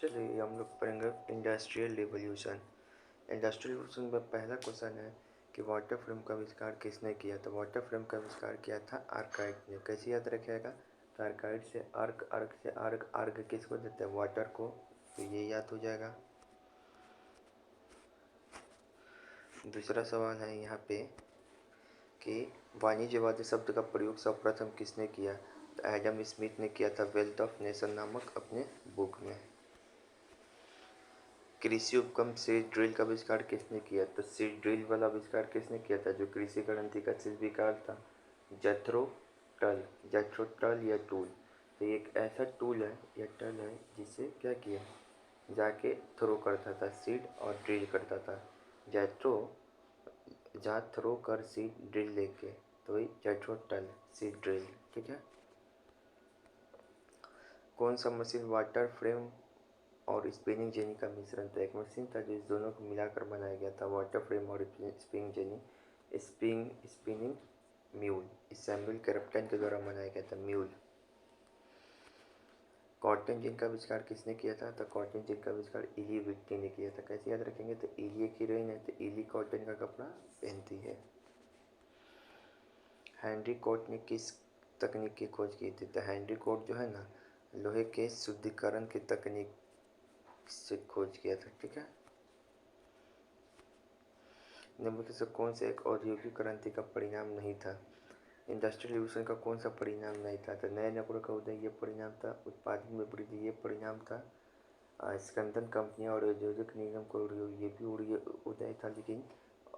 चलिए हम लोग पढ़ेंगे इंडस्ट्रियल रिवॉल्यूशन। इंडस्ट्रियल रिवॉल्यूशन में पहला क्वेश्चन है कि वाटर फ्रेम का आविष्कार किसने किया। तो वाटर फ्रेम का आविष्कार किया था आर्काइट ने। कैसे याद रखिएगा, तो आर्काइट से अर्क, अर्क से अर्ग, अर्ग किसको देते हैं, वाटर को, तो ये याद हो जाएगा। दूसरा सवाल है यहाँ पे कि वाणिज्यवादी शब्द का प्रयोग सर्वप्रथम किसने किया। तो एडम स्मिथ ने किया था वेल्थ ऑफ नेशन नामक अपने बुक में। कृषि उपकरण सीड ड्रिल का आविष्कार किसने किया। तो सीड ड्रिल वाला आविष्कार किसने किया था, जो कृषि क्रांति का शिल्पकार था, जथ्रो टल। जथ्रो टल या टूल, तो ये एक ऐसा टूल है या टल है जिससे क्या किया, जाके थ्रो करता था सीड और ड्रिल करता था। जैथ्रो जा थ्रो कर सीड ड्रिल लेके, तो वही जैथ्रो टल सीड ड्रिल। ठीक है। कौन सा मशीन वाटर फ्रेम और स्पिनिंग जेनी का मिश्रण था। एक मशीन था जो इस दोनों को मिलाकर बनाया गया था, वाटर फ्रेम और स्पिनिंग जेनी। स्पिनिंग म्यूल, इस सैमुअल क्रॉम्पटन के द्वारा बनाया गया था म्यूल। कॉटन जिन का आविष्कार किसने किया था। तो कॉटन जिन का आविष्कार इली विट्टी ने किया था। कैसे याद रखेंगे, तो इली एक हीरोइन है, तो इली कॉटन का कपड़ा पहनती है। हेनरी कोट ने किस तकनीक की खोज की थी। तो हेनरी कोट जो है ना, लोहे के शुद्धिकरण की तकनीक से खोज किया था। ठीक है। निम्नलिखित में से कौन से एक औद्योगिक क्रांति का परिणाम नहीं था। इंडस्ट्रियल रिवॉल्यूशन का कौन सा परिणाम नहीं था। तो नए नौकरियों का उदय ये परिणाम था। उत्पादन में वृद्धि ये परिणाम था। स्कंदन कंपनियां और औद्योगिक निगम को ये भी उदय था। लेकिन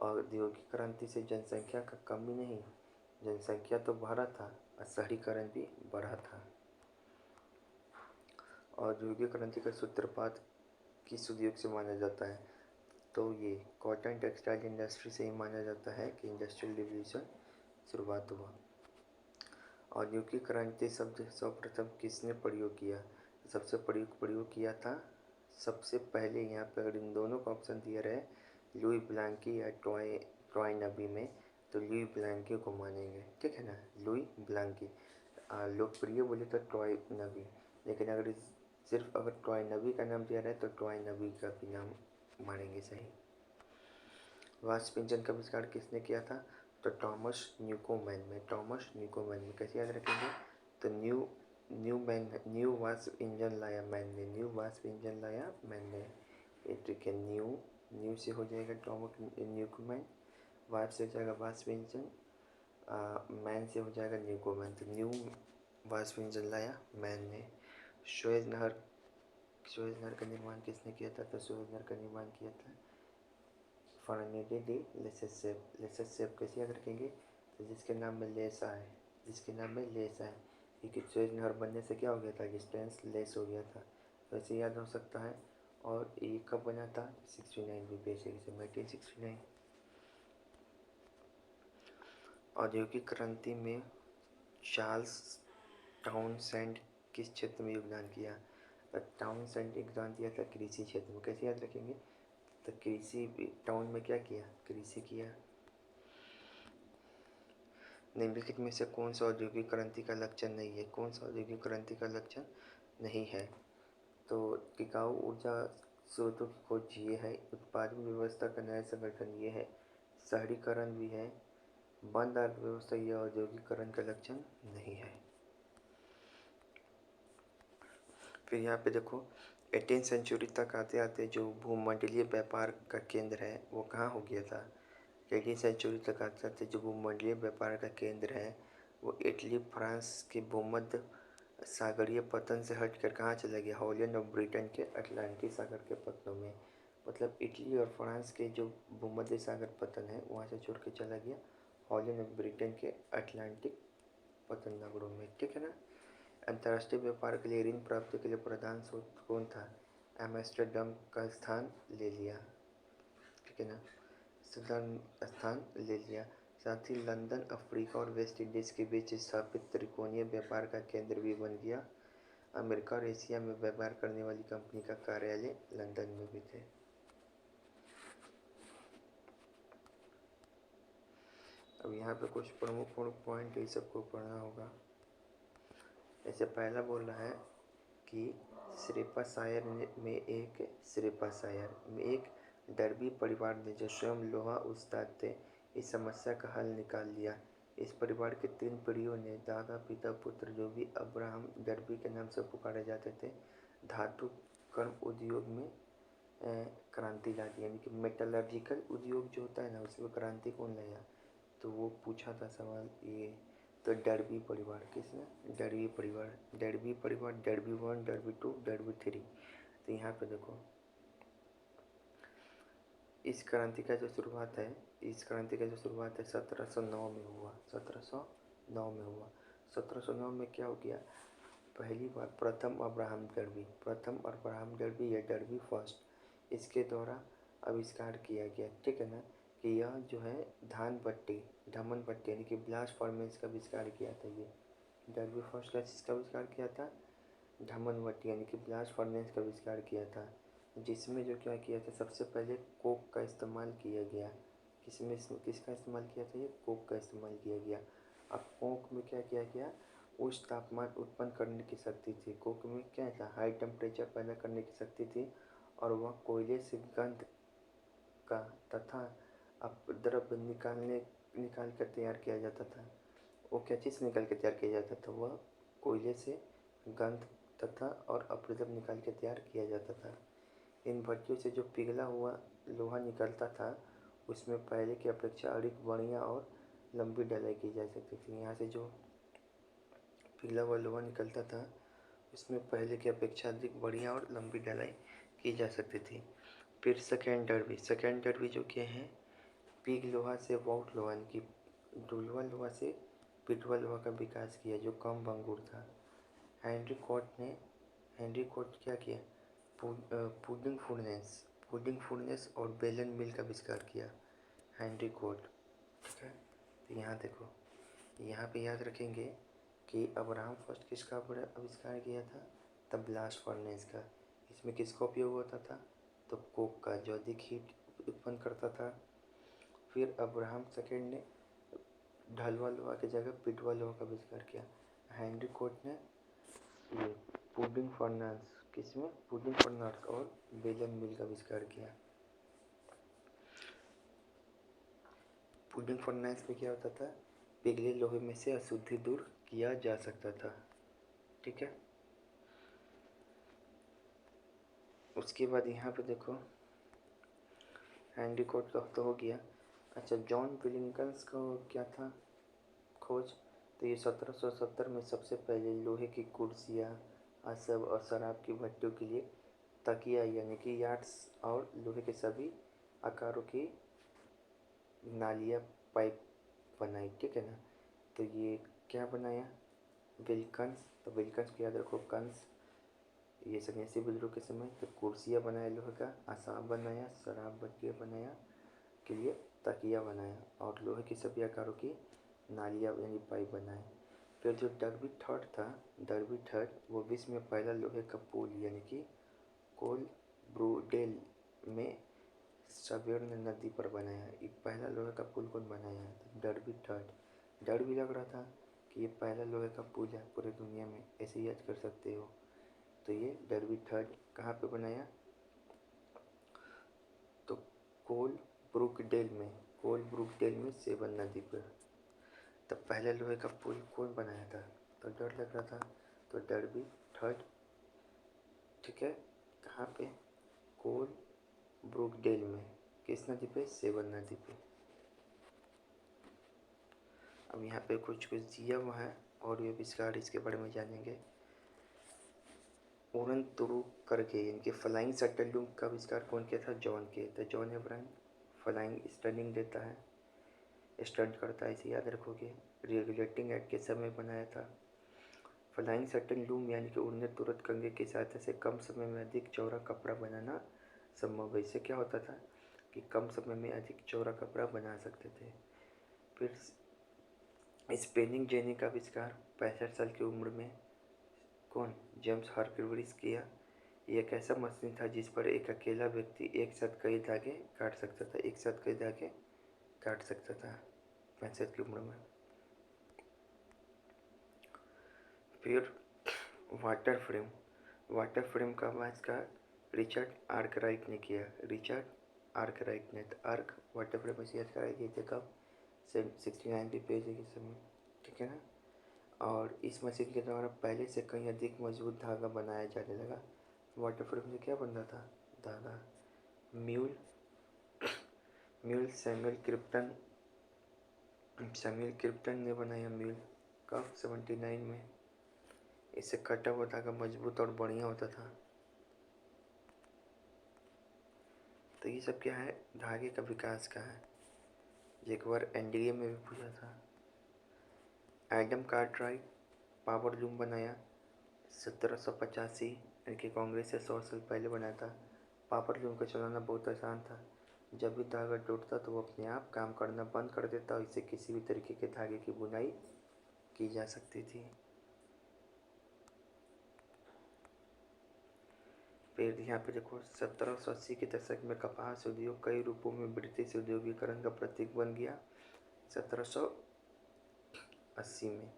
औद्योगिक क्रांति से जनसंख्या का कमी नहीं, जनसंख्या तो बढ़ा था और शहरीकरण भी बढ़ा था। औद्योगिक क्रांति का सूत्रपात किस उद्योग से माना जाता है। तो ये कॉटन टेक्सटाइल इंडस्ट्री से ही माना जाता है कि इंडस्ट्रियल रिवॉल्यूशन शुरुआत हुआ। औद्योगिक क्रांति शब्द सर्वप्रथम किसने प्रयोग किया। सबसे प्रयोग किया था सबसे पहले, यहाँ पे अगर इन दोनों का ऑप्शन दिया रहे, लुई ब्लांकी या ट्रॉय नबी में, तो लुई ब्लांकी को मानेंगे। ठीक है ना, लुई ब्लांकी। लोकप्रिय बोले तो ट्रॉय नबी, लेकिन अगर सिर्फ अगर ट्रॉय नबी का नाम दिया रहे तो ट्रॉय नबी का भी नाम मानेंगे सही। वाष्प इंजन का आविष्कार किसने किया था। तो टॉमस न्यूकोमैन में। टॉमस न्यूकोमैन में कैसे याद रखेंगे, तो न्यू वाष्प इंजन लाया मैन ने। न्यू वाष्प इंजन लाया मैन ने। ये ठीक है, न्यू से हो जाएगा टॉमस न्यूकोमैन, वाष्प से हो जाएगा वाष्प इंजन, मैन से हो जाएगा न्यूकोमैन। तो न्यू वाष्प इंजन लाया मैन ने। सुएज नहर का निर्माण किसने किया था। तो सुएज नहर का निर्माण किया था फर्डिनेंड डी लेसेसेप। लेसेसेप कैसे याद रखेंगे, तो जिसके नाम में लेस आए, जिसके नाम में लेस आए, क्योंकि सुएज नहर बनने से क्या हो गया था, डिस्टेंस लेस हो गया था, तो ऐसे याद हो सकता है। और ये कब बना था, 69 बीपीएससी से 1969। औद्योगिक क्रांति में चार्ल्स टाउनसेंड किस क्षेत्र में योगदान किया। टाउनसेंड योगदान दिया था कृषि क्षेत्र में। कैसे याद रखेंगे, तो कृषि टाउन में क्या किया, कृषि किया। निम्नलिखित में से कौन सा औद्योगिक क्रांति का लक्षण नहीं है। कौन सा औद्योगिक क्रांति का लक्षण नहीं है, तो टिकाऊ ऊर्जा स्रोतों की खोज ये है, उत्पादन व्यवस्था का नया संगठन ये है, शहरीकरण भी है, बंद अर्थव्यवस्था यह औद्योगिकरण का लक्षण नहीं है। फिर यहाँ पे देखो 18वीं सेंचुरी तक आते आते जो भूमंडलीय व्यापार का केंद्र है वो कहाँ हो गया था। 18वीं सेंचुरी तक आते आते जो भूमंडलीय व्यापार का केंद्र है वो इटली फ्रांस के भूमध्य सागरीय पतन से हटकर कहाँ चला गया, हॉलैंड और ब्रिटेन के अटलांटिक सागर के पतनों में। मतलब इटली और फ्रांस के जो भूमध्य सागर पतन है वहाँ से छोड़ के चला गया हॉलैंड और ब्रिटेन के अटलांटिक पतन नगरों में। ठीक है ना। अंतर्राष्ट्रीय व्यापार के लिए ऋण प्राप्ति के लिए प्रधान स्रोत कौन था, एम्स्टर्डम का स्थान ले लिया। ठीक है ना, स्थान ले लिया। साथ ही लंदन अफ्रीका और वेस्ट इंडीज़ के बीच स्थापित त्रिकोणीय व्यापार का केंद्र भी बन गया। अमेरिका और एशिया में व्यापार करने वाली कंपनी का कार्यालय लंदन में भी थे। अब यहाँ पे कुछ प्रमुख पॉइंट ये सबको पढ़ना होगा। जैसे पहला बोल रहा है कि श्रेपाशायर में एक डर्बी परिवार ने, जो स्वयं लोहा उस्ताद थे, इस समस्या का हल निकाल लिया। इस परिवार के 3 पीढ़ियों ने, दादा, पिता, पुत्र, जो भी अब्राहम डर्बी के नाम से पुकारे जाते थे, धातु कर्म उद्योग में क्रांति ला दी। यानी कि मेटलर्जिकल उद्योग जो होता है ना, उसमें क्रांति कौन लाया? तो वो पूछा था सवाल ये। तो डर्बी परिवार, किसने? डर्बी परिवार, डर्बी परिवार, डर्बी 1, डर्बी 2, डर्बी 3। तो यहाँ पे देखो, इस क्रांति का जो शुरुआत है 1709 में हुआ। 1709 में क्या हो गया? पहली बार प्रथम अब्राहम डर्बी या डर्बी फर्स्ट, इसके द्वारा आविष्कार किया गया, ठीक है ना, कि यह जो है धमन भट्टी यानी कि ब्लास्ट फर्नेस का आविष्कार किया था। ये डर्बी फर्स्ट का जिसका आविष्कार किया था, धमन भट्टी यानी कि ब्लास्ट फर्नेस का आविष्कार किया था, जिसमें जो क्या किया था, सबसे पहले कोक का इस्तेमाल किया गया। किसका इस्तेमाल किया था? ये कोक का इस्तेमाल किया गया। अब कोक में क्या किया गया? उच्च तापमान उत्पन्न करने की शक्ति थी। कोक में क्या था? हाई टेम्परेचर पैदा करने की शक्ति थी, और वह कोयले से गंध का तथा अपद्रव्य निकाल कर तैयार किया जाता था। वो क्या चीज़ निकाल के तैयार किया जाता था? वह कोयले से गंध तथा और अपद्रव्य निकाल के तैयार किया जाता था। इन भट्टियों से जो पिघला हुआ लोहा निकलता था, उसमें पहले की अपेक्षा अधिक बढ़िया और लंबी ढलाई की जा सकती थी। यहाँ से जो पिघला हुआ लोहा निकलता था, उसमें पहले की अपेक्षा अधिक बढ़िया और लंबी ढलाई की जा सकती थी। फिर सेकेंड डर्बी जो क्या है, पिघ लोहा से वाउट लोहा यानी कि ढुलवा लोहा से पिटवा लोहा का विकास किया, जो कम भंगुर था। हेनरी कोट क्या किया? पुडिंग फुर्नेस और बेलन मिल का आविष्कार किया हेनरी कोट, ठीक है। तो यहाँ देखो, यहाँ पे याद रखेंगे कि अब्राहम फर्स्ट किसका आविष्कार किया था? द ब्लास्ट फर्नेस का। इसमें किसका उपयोग होता था? तो कोक का, जो अधिक हीट उत्पन्न करता था। फिर अब्राहम सेकेंड ने ढलवा लोहा की जगह पिटवा लोहा का आविष्कार किया। हेनरी कोट ने ये पुडिंग फर्नेस और बेलन मिल का आविष्कार किया। पुडिंग फर्नेस में क्या होता था? पिघले लोहे में से अशुद्धि दूर किया जा सकता था, ठीक है। उसके बाद यहाँ पे देखो, हेनरी कोट का तो हो गया। अच्छा, जॉन विलिंगटन को क्या था खोज? तो ये 1770 में सबसे पहले लोहे की कुर्सियाँ, आसब और शराब की भट्टियों के लिए तकिया यानी कि यार्ड्स और लोहे के सभी आकारों की नालियाँ पाइप बनाई, ठीक है ना। तो ये क्या बनाया? विल्कन्स। तो विल्कन्स को याद रखो, कंस। ये सन्यासी बुजुर्ग के समय तो कुर्सियाँ बनाया लोहे का, आसाम बनाया, शराब भट्टियाँ बनाया के लिए तकिया बनाया, और लोहे की सभी आकारों की नालियाँ यानी पाइप बनाए। फिर जो डर्बी थर्ड, वो विश्व में पहला लोहे का पुल यानी कि कोल ब्रूडेल में सवेर्ण नदी पर बनाया। एक पहला लोहे का पुल कौन बनाया है? तो डर्बी थर्ड। डर भी लग रहा था कि ये पहला लोहे का पुल है पूरी दुनिया में, ऐसे याद कर सकते हो। तो ये डर्बी थर्ड कहाँ पे बनाया? तो कोल ब्रुकडेल में सेवन नदी पर। तब पहले लोहे का पुल कौन बनाया था? तो डर लग रहा था, तो डर्बी थर्ड, ठीक है। कहाँ पे? कोल ब्रुकडेल में। किस नदी पे? सेवन नदी पे। अब यहाँ पे कुछ दिया हुआ है और ये आविष्कार, इसके बारे में जानेंगे। उड़न तुरु करके इनके फ्लाइंग शटल का आविष्कार कौन किया था? जॉन एब्राहम फ्लाइंग स्टर्निंग देता है, स्टंट करता है, इसे याद रखोगे। रेगुलेटिंग एक्ट के समय बनाया था। फ्लाइंग शटल लूम यानी कि उड़ने तुरंत कंघे की सहायता से कम समय में अधिक चौड़ा कपड़ा बनाना संभव है। इससे क्या होता था कि कम समय में अधिक चौड़ा कपड़ा बना सकते थे। फिर स्पेनिंग जेनी का आविष्कार 65 साल की उम्र में कौन? जेम्स हर्कविस किया। यह एक ऐसा मशीन था जिस पर एक अकेला व्यक्ति एक साथ कई धागे काट सकता था 65 की उम्र में। फिर वाटर वाटर फ्रेम का आविष्कार रिचर्ड आर्कराइट ने किया। रिचर्ड आर्कराइट ने आर्क वाटर फ्रेम आविष्कार कराई गई थी कब? 69 पेज के समय, ठीक है ना। और इस मशीन के द्वारा पहले से कहीं अधिक मजबूत धागा बनाया जाने लगा। वाटर फ्रेम से क्या बनता था? धागा। म्यूल म्यूल सैमुअल क्रिप्टन ने बनाया म्यूल कब? 79 में। इससे कटा हुआ धागा मजबूत और बढ़िया होता था। तो ये सब क्या है? धागे का विकास का है। एक बार एनडीए में भी पूछा था। एडम कार्टराइट पावर लूम बनाया 1785, यानी कि कांग्रेस से 100 साल पहले बनाया था। पावर लूम को चलाना बहुत आसान था। जब भी धागा टूटता तो वो अपने आप काम करना बंद कर देता और इससे किसी भी तरीके के धागे की बुनाई की जा सकती थी। फिर यहाँ पे देखो 1780 के दशक में कपास उद्योग कई रूपों में ब्रिटिश औद्योगिकरण का प्रतीक बन गया। 1780 में,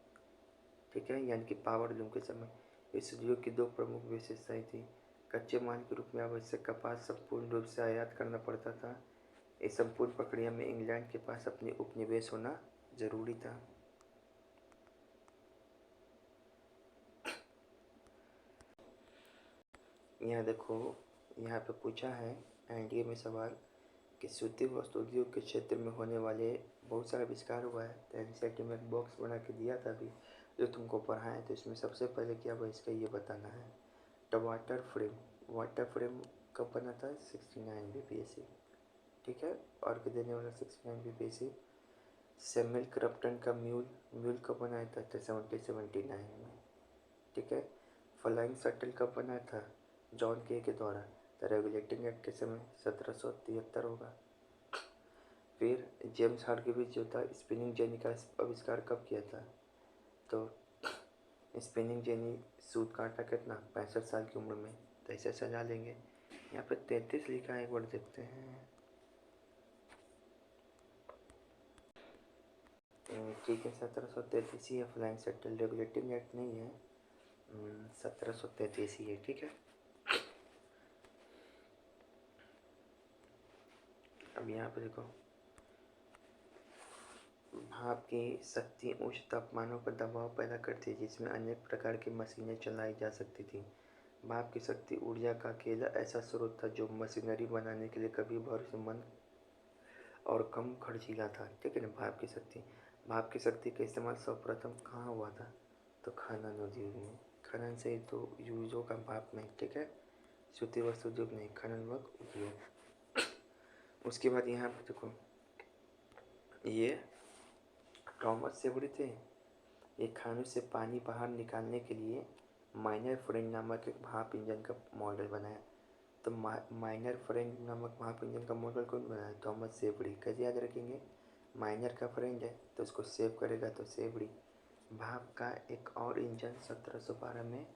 ठीक है, यानी कि पावर लूम के समय इस उद्योग की दो प्रमुख विशेषताएं थी। कच्चे माल के रूप में आवश्यक कपास संपूर्ण रूप से आयात करना पड़ता था। इस संपूर्ण प्रक्रिया में इंग्लैंड के पास अपनी उपनिवेश होना जरूरी था। यहाँ देखो, यहाँ पे पूछा है एनडीए में सवाल कि सूती वस्त्र उद्योग के क्षेत्र में होने वाले बहुत सारा आविष्कार हुआ है। तो एनसीईआरटी में एक बॉक्स बना के दिया था अभी जो तुमको पढ़ाएं, तो इसमें सबसे पहले क्या हुआ इसका ये बताना है। तो वाटर फ्रेम कब बना था? 69 बीपीएसी, ठीक है। और के देने वाला 69 बीपीएसी। सैमुअल क्रॉम्पटन का म्यूल कब बनाया था? 1779 में, ठीक है। फ्लाइंग शटल कब बनाया था? जॉन के द्वारा। द रेगुलेटिंग एक्ट के समय 1773 होगा। फिर जेम्स हार्ग्रीव्स जो था स्पिनिंग जेनी का आविष्कार कब किया था? तो स्पिनिंग जेनी सूत काटा कितना? 65 साल की उम्र में। तो ऐसे सजा लेंगे। यहाँ पे 33 लिखा है, एक बार देखते हैं। ठीक है, 1733 ही है। फ्लाइंग शटल रेगुलेटिंग एक्ट नहीं है, 1733 ही है, ठीक है। अब यहाँ पे देखो, भाप की शक्ति उच्च तापमानों पर दबाव पैदा करती है जिसमें अनेक प्रकार की मशीनें चलाई जा सकती थी। भाप की शक्ति ऊर्जा का अकेला ऐसा स्रोत था जो मशीनरी बनाने के लिए कभी भरोसेमंद और कम खर्चीला था, ठीक है ना। भाप की शक्ति का इस्तेमाल सर्वप्रथम कहाँ हुआ था? तो खनन उद्योग में। खनन से ही तो यूज होगा भाप में, ठीक है। सूती वस्त्र उद्योग नहीं, खनन व उद्योग। उसके बाद यहाँ पे देखो, ये थॉमस सेवरी थे। एक खानों से पानी बाहर निकालने के लिए माइनर फ्रेंड नामक एक भाप इंजन का मॉडल बनाया। तो माइनर फ्रेंड नामक भाप इंजन का मॉडल कौन बनाया? थॉमस सेवरी। कैसे याद रखेंगे? माइनर का फ्रेंड है तो उसको सेव करेगा तो सेवरी। भाप का एक और इंजन 1712 में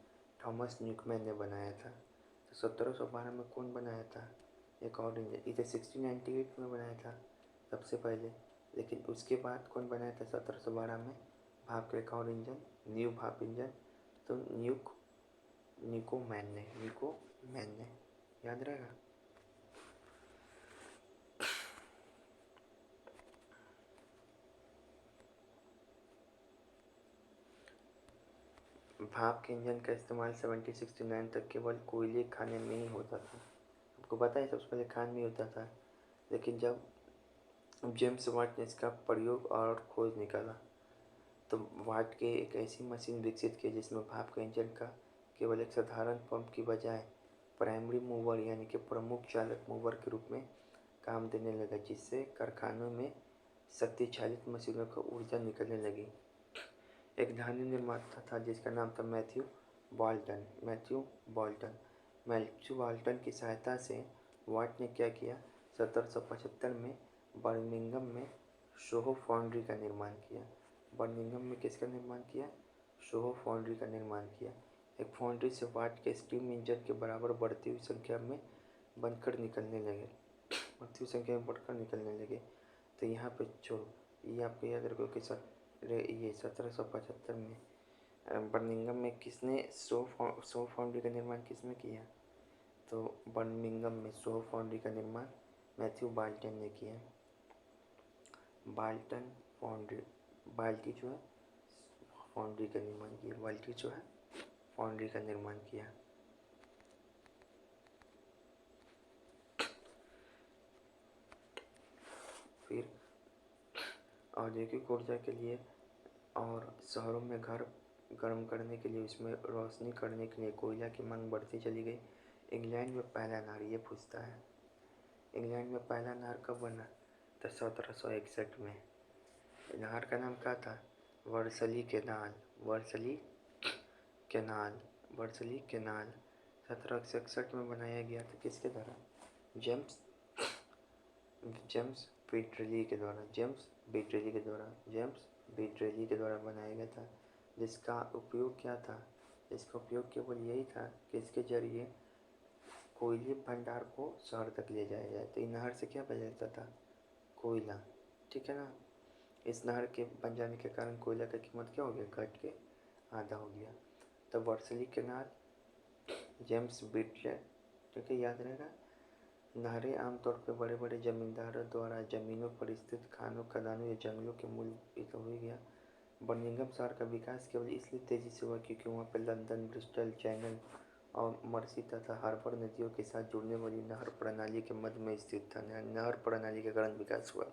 थॉमस न्यूकमैन ने बनाया था। तो 1712 में कौन बनाया था एक और इंजन? इसे 1698 में बनाया था सबसे पहले, लेकिन उसके बाद कौन बनाया था 1712 में भाप का एक और इंजन? न्यू भाप इंजन। तो न्यूकोमैन ने, याद रहेगा। भाप के इंजन का इस्तेमाल 1769 तक केवल कोयले खाने में ही होता था। आपको पता है सबसे पहले खान में होता था, लेकिन जब जेम्स वाट ने इसका प्रयोग और खोज निकाला तो वाट के एक ऐसी मशीन विकसित की जिसमें भाप के इंजन का केवल एक साधारण पंप की बजाय प्राइमरी मूवर यानी कि प्रमुख चालक मूवर के रूप में काम देने लगा, जिससे कारखानों में शक्ति चालित मशीनों को ऊर्जा निकलने लगी। एक धातु निर्माता था जिसका नाम था मैथ्यू बाल्टन की सहायता से वाट ने क्या किया? 1775 में बर्मिंघम में सोहो फाउंड्री का निर्माण किया। बर्मिंघम में किसका निर्माण किया? सोहो फाउंड्री का निर्माण किया। एक फाउंड्री से वाट के स्टीम इंजन के बराबर बढ़ती हुई संख्या में बनकर निकलने लगे बढ़ती हुई संख्या में बढ़कर निकलने लगे। तो यहाँ पे छोड़ो, ये आपको याद रखो कि ये 1775 में बर्मिंघम में किसने सो फाउंड्री का निर्माण किसने किया? तो बर्मिंघम में सो फाउंड्री का निर्माण मैथ्यू बाल्टन ने किया। बाल्टन फाउंड्री, बाल्टी जो है फाउंड्री का निर्माण किया, बाल्टी जो है फाउंड्री का निर्माण किया। फिर औद्योगिक ऊर्जा के लिए और शहरों में घर गर्म करने के लिए, उसमें रोशनी करने के लिए कोयला की मांग बढ़ती चली गई। इंग्लैंड में पहला नहर, ये पूछता है, इंग्लैंड में पहला नहर कब बना? तो 1761 में। नहर का नाम क्या था? वर्सली केनाल, वर्सली केनाल, वर्सली केनाल 1761 में बनाया गया था। किसके द्वारा? जेम्स जेम्स पीटरली के द्वारा, जेम्स पीटरली के द्वारा, जेम्स पीटरली के द्वारा बनाया गया था। जिसका उपयोग क्या था? इसका उपयोग केवल यही था कि इसके जरिए कोयले भंडार को शहर तक ले जाया जाए। तो नहर से क्या बन जाता था? कोयला, ठीक है ना। इस नहर के बन जाने के कारण कोयला का कीमत क्या हो गया? घट के आधा हो गया। तो वर्सली केनाल, जेम्स बिटलर, ठीक है, याद रहेगा। नहरें आमतौर पर बड़े बड़े जमींदारों द्वारा ज़मीनों पर स्थित खानों, खदानों या जंगलों के मूल तो हो गया। बर्मिंघम शहर का विकास केवल इसलिए तेज़ी से हुआ क्योंकि वहाँ पर लंदन, ब्रिस्टल, चैनल और मर्सी तथा हार्बर नदियों के साथ जुड़ने वाली नहर प्रणाली के मध्य में स्थित था। नहर प्रणाली के कारण विकास हुआ।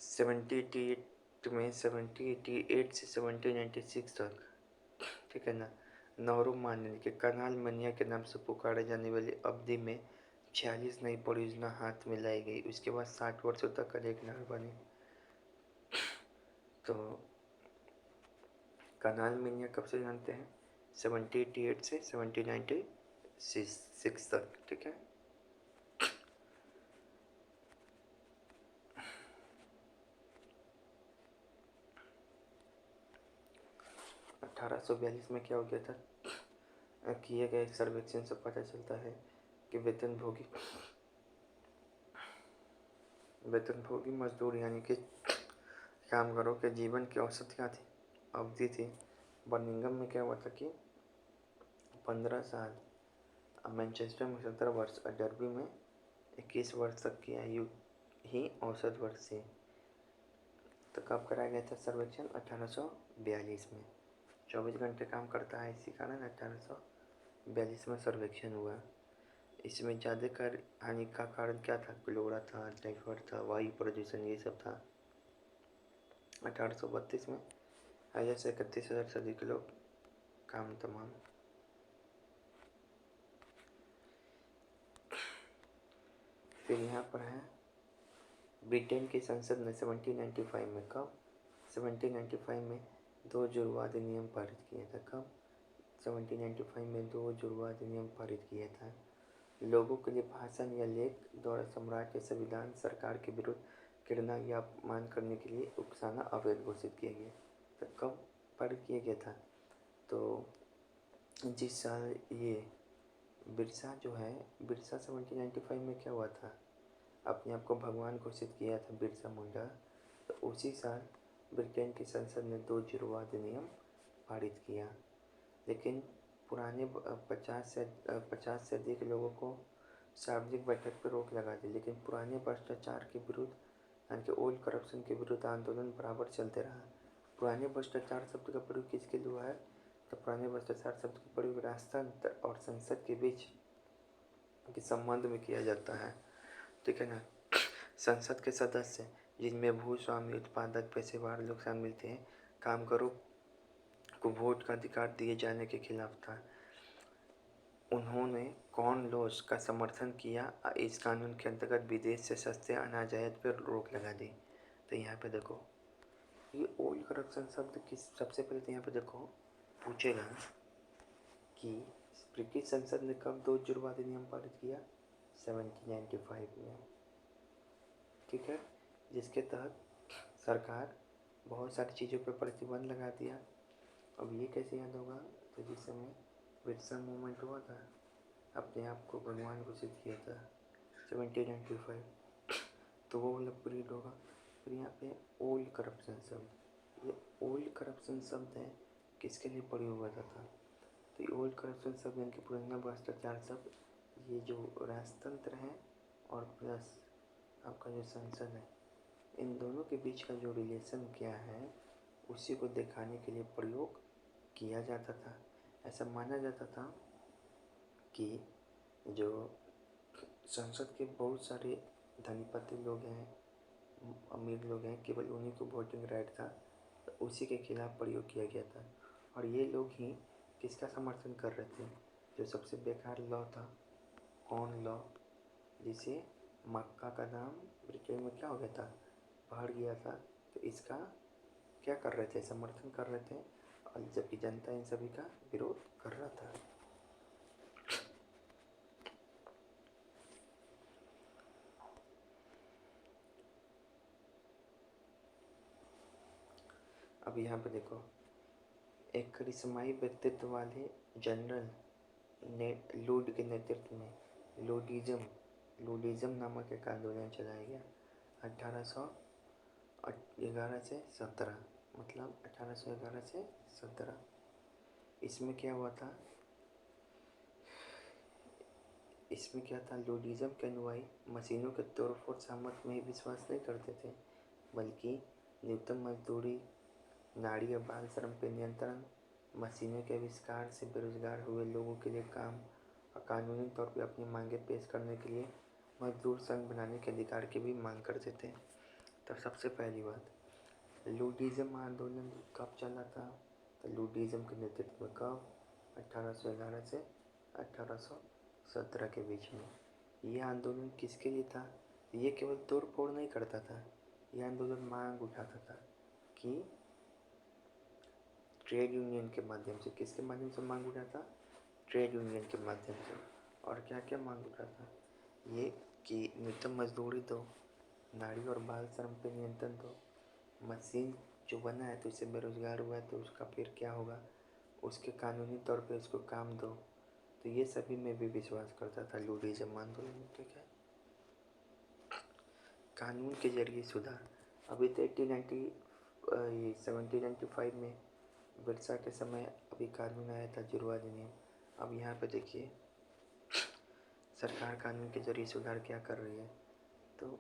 1788 से 1796 तक, ठीक है ना, नहरों मान्य के कनाल मनिया के नाम से पुकारे जाने वाली अवधि में 46 नई परियोजना हाथ में लाई गई। उसके बाद 60 वर्षों तक अनेक नहर बनी। तो कनाल मनिया कब से जानते हैं? 1788 से 1796 तक, ठीक है। 1842 में क्या हो गया था? किए गए एक सर्वेक्षण से पता चलता है कि वेतनभोगी मजदूर यानी कि कामगारों के जीवन की औसत क्या थी? अवधि थी। बर्मिंघम में क्या हुआ था कि 15 साल, मैनचेस्टर में 17 वर्ष और डर्बी में 21 वर्ष तक की आयु ही औसत वर्ष थी। तो कब कराया गया था सर्वेक्षण? 1842 में। 24 घंटे काम करता है, इसी कारण 1842 में सर्वेक्षण हुआ। इसमें ज़्यादातर हानि का कारण क्या था? क्लोरा था, टाइफाइड था, वायु प्रदूषण, ये सब था। 1832 में 31,000 से अधिक लोग काम तमाम। फिर यहाँ पर है ब्रिटेन की संसद ने 1795 में, कब? 1795 में 2 जुड़वा अधिनियम पारित किया था। कब? 1795 में 2 जुड़वा अधिनियम पारित किया था। लोगों के लिए भाषण या लेख द्वारा सम्राट के संविधान, सरकार के विरुद्ध घृणा या अपमान करने के लिए उकसाना अवैध घोषित किया गया। तो कब पारित किया गया था? तो जिस साल ये बिरसा जो है, बिरसा 1795 में क्या हुआ था? अपने आप को भगवान घोषित किया था बिरसा मुंडा। तो उसी साल ब्रिटेन की संसद ने 2 जुड़वा अधिनियम पारित किया। लेकिन पुराने 50 से अधिक लोगों को सार्वजनिक बैठक पर रोक लगा दी। लेकिन पुराने भ्रष्टाचार के विरुद्ध यानी कि ओल्ड करप्शन के विरुद्ध आंदोलन बराबर चलते रहा। पुराने भ्रष्टाचार शब्द का प्रयोग किसके लिए हुआ है? तो पुराने भ्रष्टाचार शब्द का प्रयोग राजतंत्र और संसद के बीच के संबंध में किया जाता है, ठीक है ना। संसद के सदस्य, जिनमें भूस्वामी, उत्पादक, पेशेवर लोग शामिल थे, कामगारों को वोट का अधिकार दिए जाने के खिलाफ था। उन्होंने कॉर्न लॉज का समर्थन किया। इस कानून के अंतर्गत विदेश से सस्ते अनाज आयात पर रोक लगा दी। तो यहाँ पे देखो, ये ओल्ड करप्शन शब्द किस, सबसे पहले तो यहाँ पे देखो पूछेगा कि ब्रिटिश संसद ने कब 2 जुड़वा अधिनियम पारित किया? 1795 में, ठीक है, जिसके तहत सरकार बहुत सारी चीज़ों पर प्रतिबंध लगा दिया। अब ये कैसे याद होगा? तो जिस समय बिरसा मूवमेंट हुआ था, अपने आप को भगवान घोषित किया था 1795, तो वो वाला पीरियड होगा। फिर यहाँ पे ओल्ड करप्शन शब्द, ये ओल्ड करप्शन शब्द है, किसके लिए प्रयोग हुआ था? तो ये ओल्ड करप्शन शब्द यानी कि पुराना भ्रष्टाचार शब्द, ये जो राजतंत्र है और प्लस आपका जो संसद है, इन दोनों के बीच का जो रिलेशन क्या है उसी को दिखाने के लिए प्रयोग किया जाता था। ऐसा माना जाता था कि जो संसद के बहुत सारे धनीपति लोग हैं, अमीर लोग हैं, केवल उन्हीं को वोटिंग राइट था, तो उसी के खिलाफ प्रयोग किया गया था। और ये लोग ही किसका समर्थन कर रहे थे? जो सबसे बेकार लॉ था, कॉर्न लॉ, जिसे मक्का का दाम ब्रिटेन में क्या हो गया था, बढ़ गया था, तो इसका क्या कर रहे थे? समर्थन कर रहे थे, और जबकि जनता इन सभी का विरोध कर रहा था। अब यहाँ पे देखो, एक करिश्माई व्यक्तित्व वाले जनरल लूड के नेतृत्व में लूडिज्म नामक एक आंदोलन चलाया गया 1811 से 17, मतलब 1811 से 17। इसमें क्या हुआ था? इसमें क्या था? लूडिज्म के अनुयायी मशीनों के तोड़फोड़ सामर्थ्य में विश्वास नहीं करते थे, बल्कि न्यूनतम मजदूरी, नारी और बाल श्रम पर नियंत्रण, मशीनों के आविष्कार से बेरोजगार हुए लोगों के लिए काम और कानूनी तौर पर अपनी मांगें पेश करने के लिए मजदूर संघ बनाने के अधिकार की भी मांग करते थे। तो सबसे पहली बात, लूडिज्म आंदोलन कब चला था? तो लूडिज्म के नेतृत्व में कब? 1811 से 1817 के बीच में। यह आंदोलन किसके लिए था? ये केवल तोड़ फोड़ नहीं करता था, यह आंदोलन मांग उठाता था कि ट्रेड यूनियन के माध्यम से, किसके माध्यम से मांग उठाता? ट्रेड यूनियन के माध्यम से। और क्या क्या मांग उठाता? ये कि न्यूनतम मजदूरी दो, नारी और बाल श्रम पर नियंत्रण दो, मशीन जो बना है तो इससे बेरोजगार हुआ है तो उसका फिर क्या होगा, उसके कानूनी तौर पे उसको काम दो। तो ये सभी में भी विश्वास करता था लूडिज्म आंदोलन। ठीक है। कानून के जरिए सुधार, अभी तो 1795 में बिरसा के समय अभी कानून आया था, जुर्वा अधिनियम। अब यहाँ पे देखिए सरकार कानून के जरिए सुधार क्या कर रही है, तो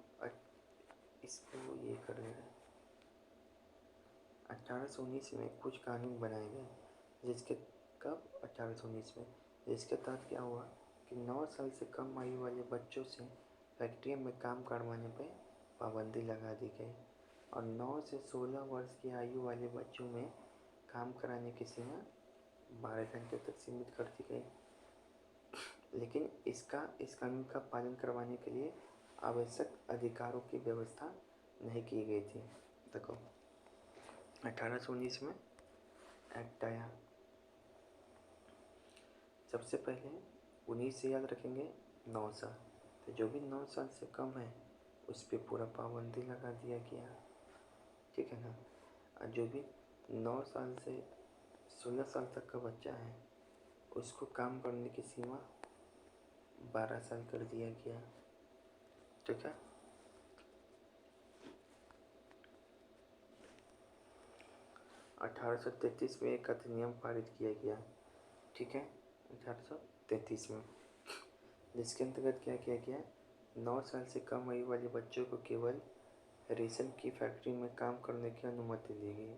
इसको ये कर रहे हैं। 1819 में कुछ कानून बनाए गए, जिसके कब? 1819 में, जिसके तहत क्या हुआ कि 9 साल से कम आयु वाले बच्चों से फैक्ट्री में काम करवाने पर पाबंदी लगा दी गई, और 9 से 16 वर्ष की आयु वाले बच्चों में काम कराने की सीमा 12 घंटे तक सीमित कर दी गई। लेकिन इस कानून का पालन करवाने के लिए आवश्यक अधिकारों की व्यवस्था नहीं की गई थी। देखो 1819 में एक्ट आया। सबसे पहले 19 से याद रखेंगे 9 साल, तो जो भी 9 साल से कम है उस पर पूरा पाबंदी लगा दिया गया। ठीक है ना। और जो भी 9 साल से 16 साल तक का बच्चा है उसको काम करने की सीमा 12 साल कर दिया गया। ठीक है। 1833 में एक अधिनियम पारित किया गया। ठीक है, 1833 में, जिसके अंतर्गत क्या किया गया, 9 साल से कम आयु वाले बच्चों को केवल रेशम की फैक्ट्री में काम करने की अनुमति दी गई।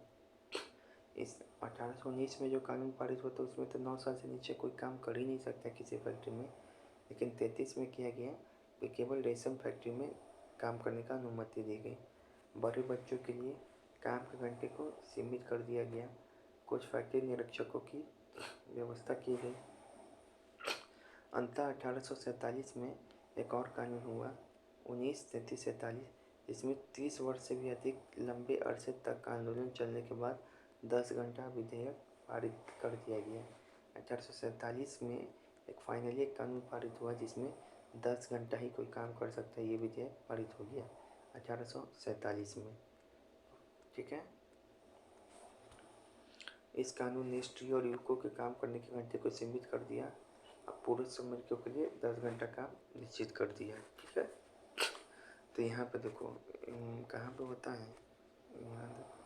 इस 1819 में जो कानून पारित हुआ था उसमें तो 9 साल से नीचे कोई काम कर ही नहीं सकता किसी फैक्ट्री में, लेकिन 33 में किया गया कि केवल रेशम फैक्ट्री में काम करने का अनुमति दी गई। बड़े बच्चों के लिए काम के घंटे को सीमित कर दिया गया। कुछ फैक्ट्री निरीक्षकों की व्यवस्था की गई। अंततः 1847 में एक और कानून हुआ 1933-47, जिसमें 30 वर्ष से भी अधिक लंबे अरसे तक आंदोलन चलने के बाद 10 घंटा विधेयक पारित कर दिया गया। 1847 में एक फाइनली एक कानून पारित हुआ जिसमें 10 घंटा ही कोई काम कर सकता है, ये विधेयक पारित हो गया 1847 में। ठीक है। इस कानून ने स्त्री और युवकों के काम करने के घंटे को सीमित कर दिया। अब पुरुष श्रमिकों के लिए 10 घंटा काम निश्चित कर दिया। ठीक है। तो यहाँ पे देखो कहाँ पे होता है, यहाँ देखो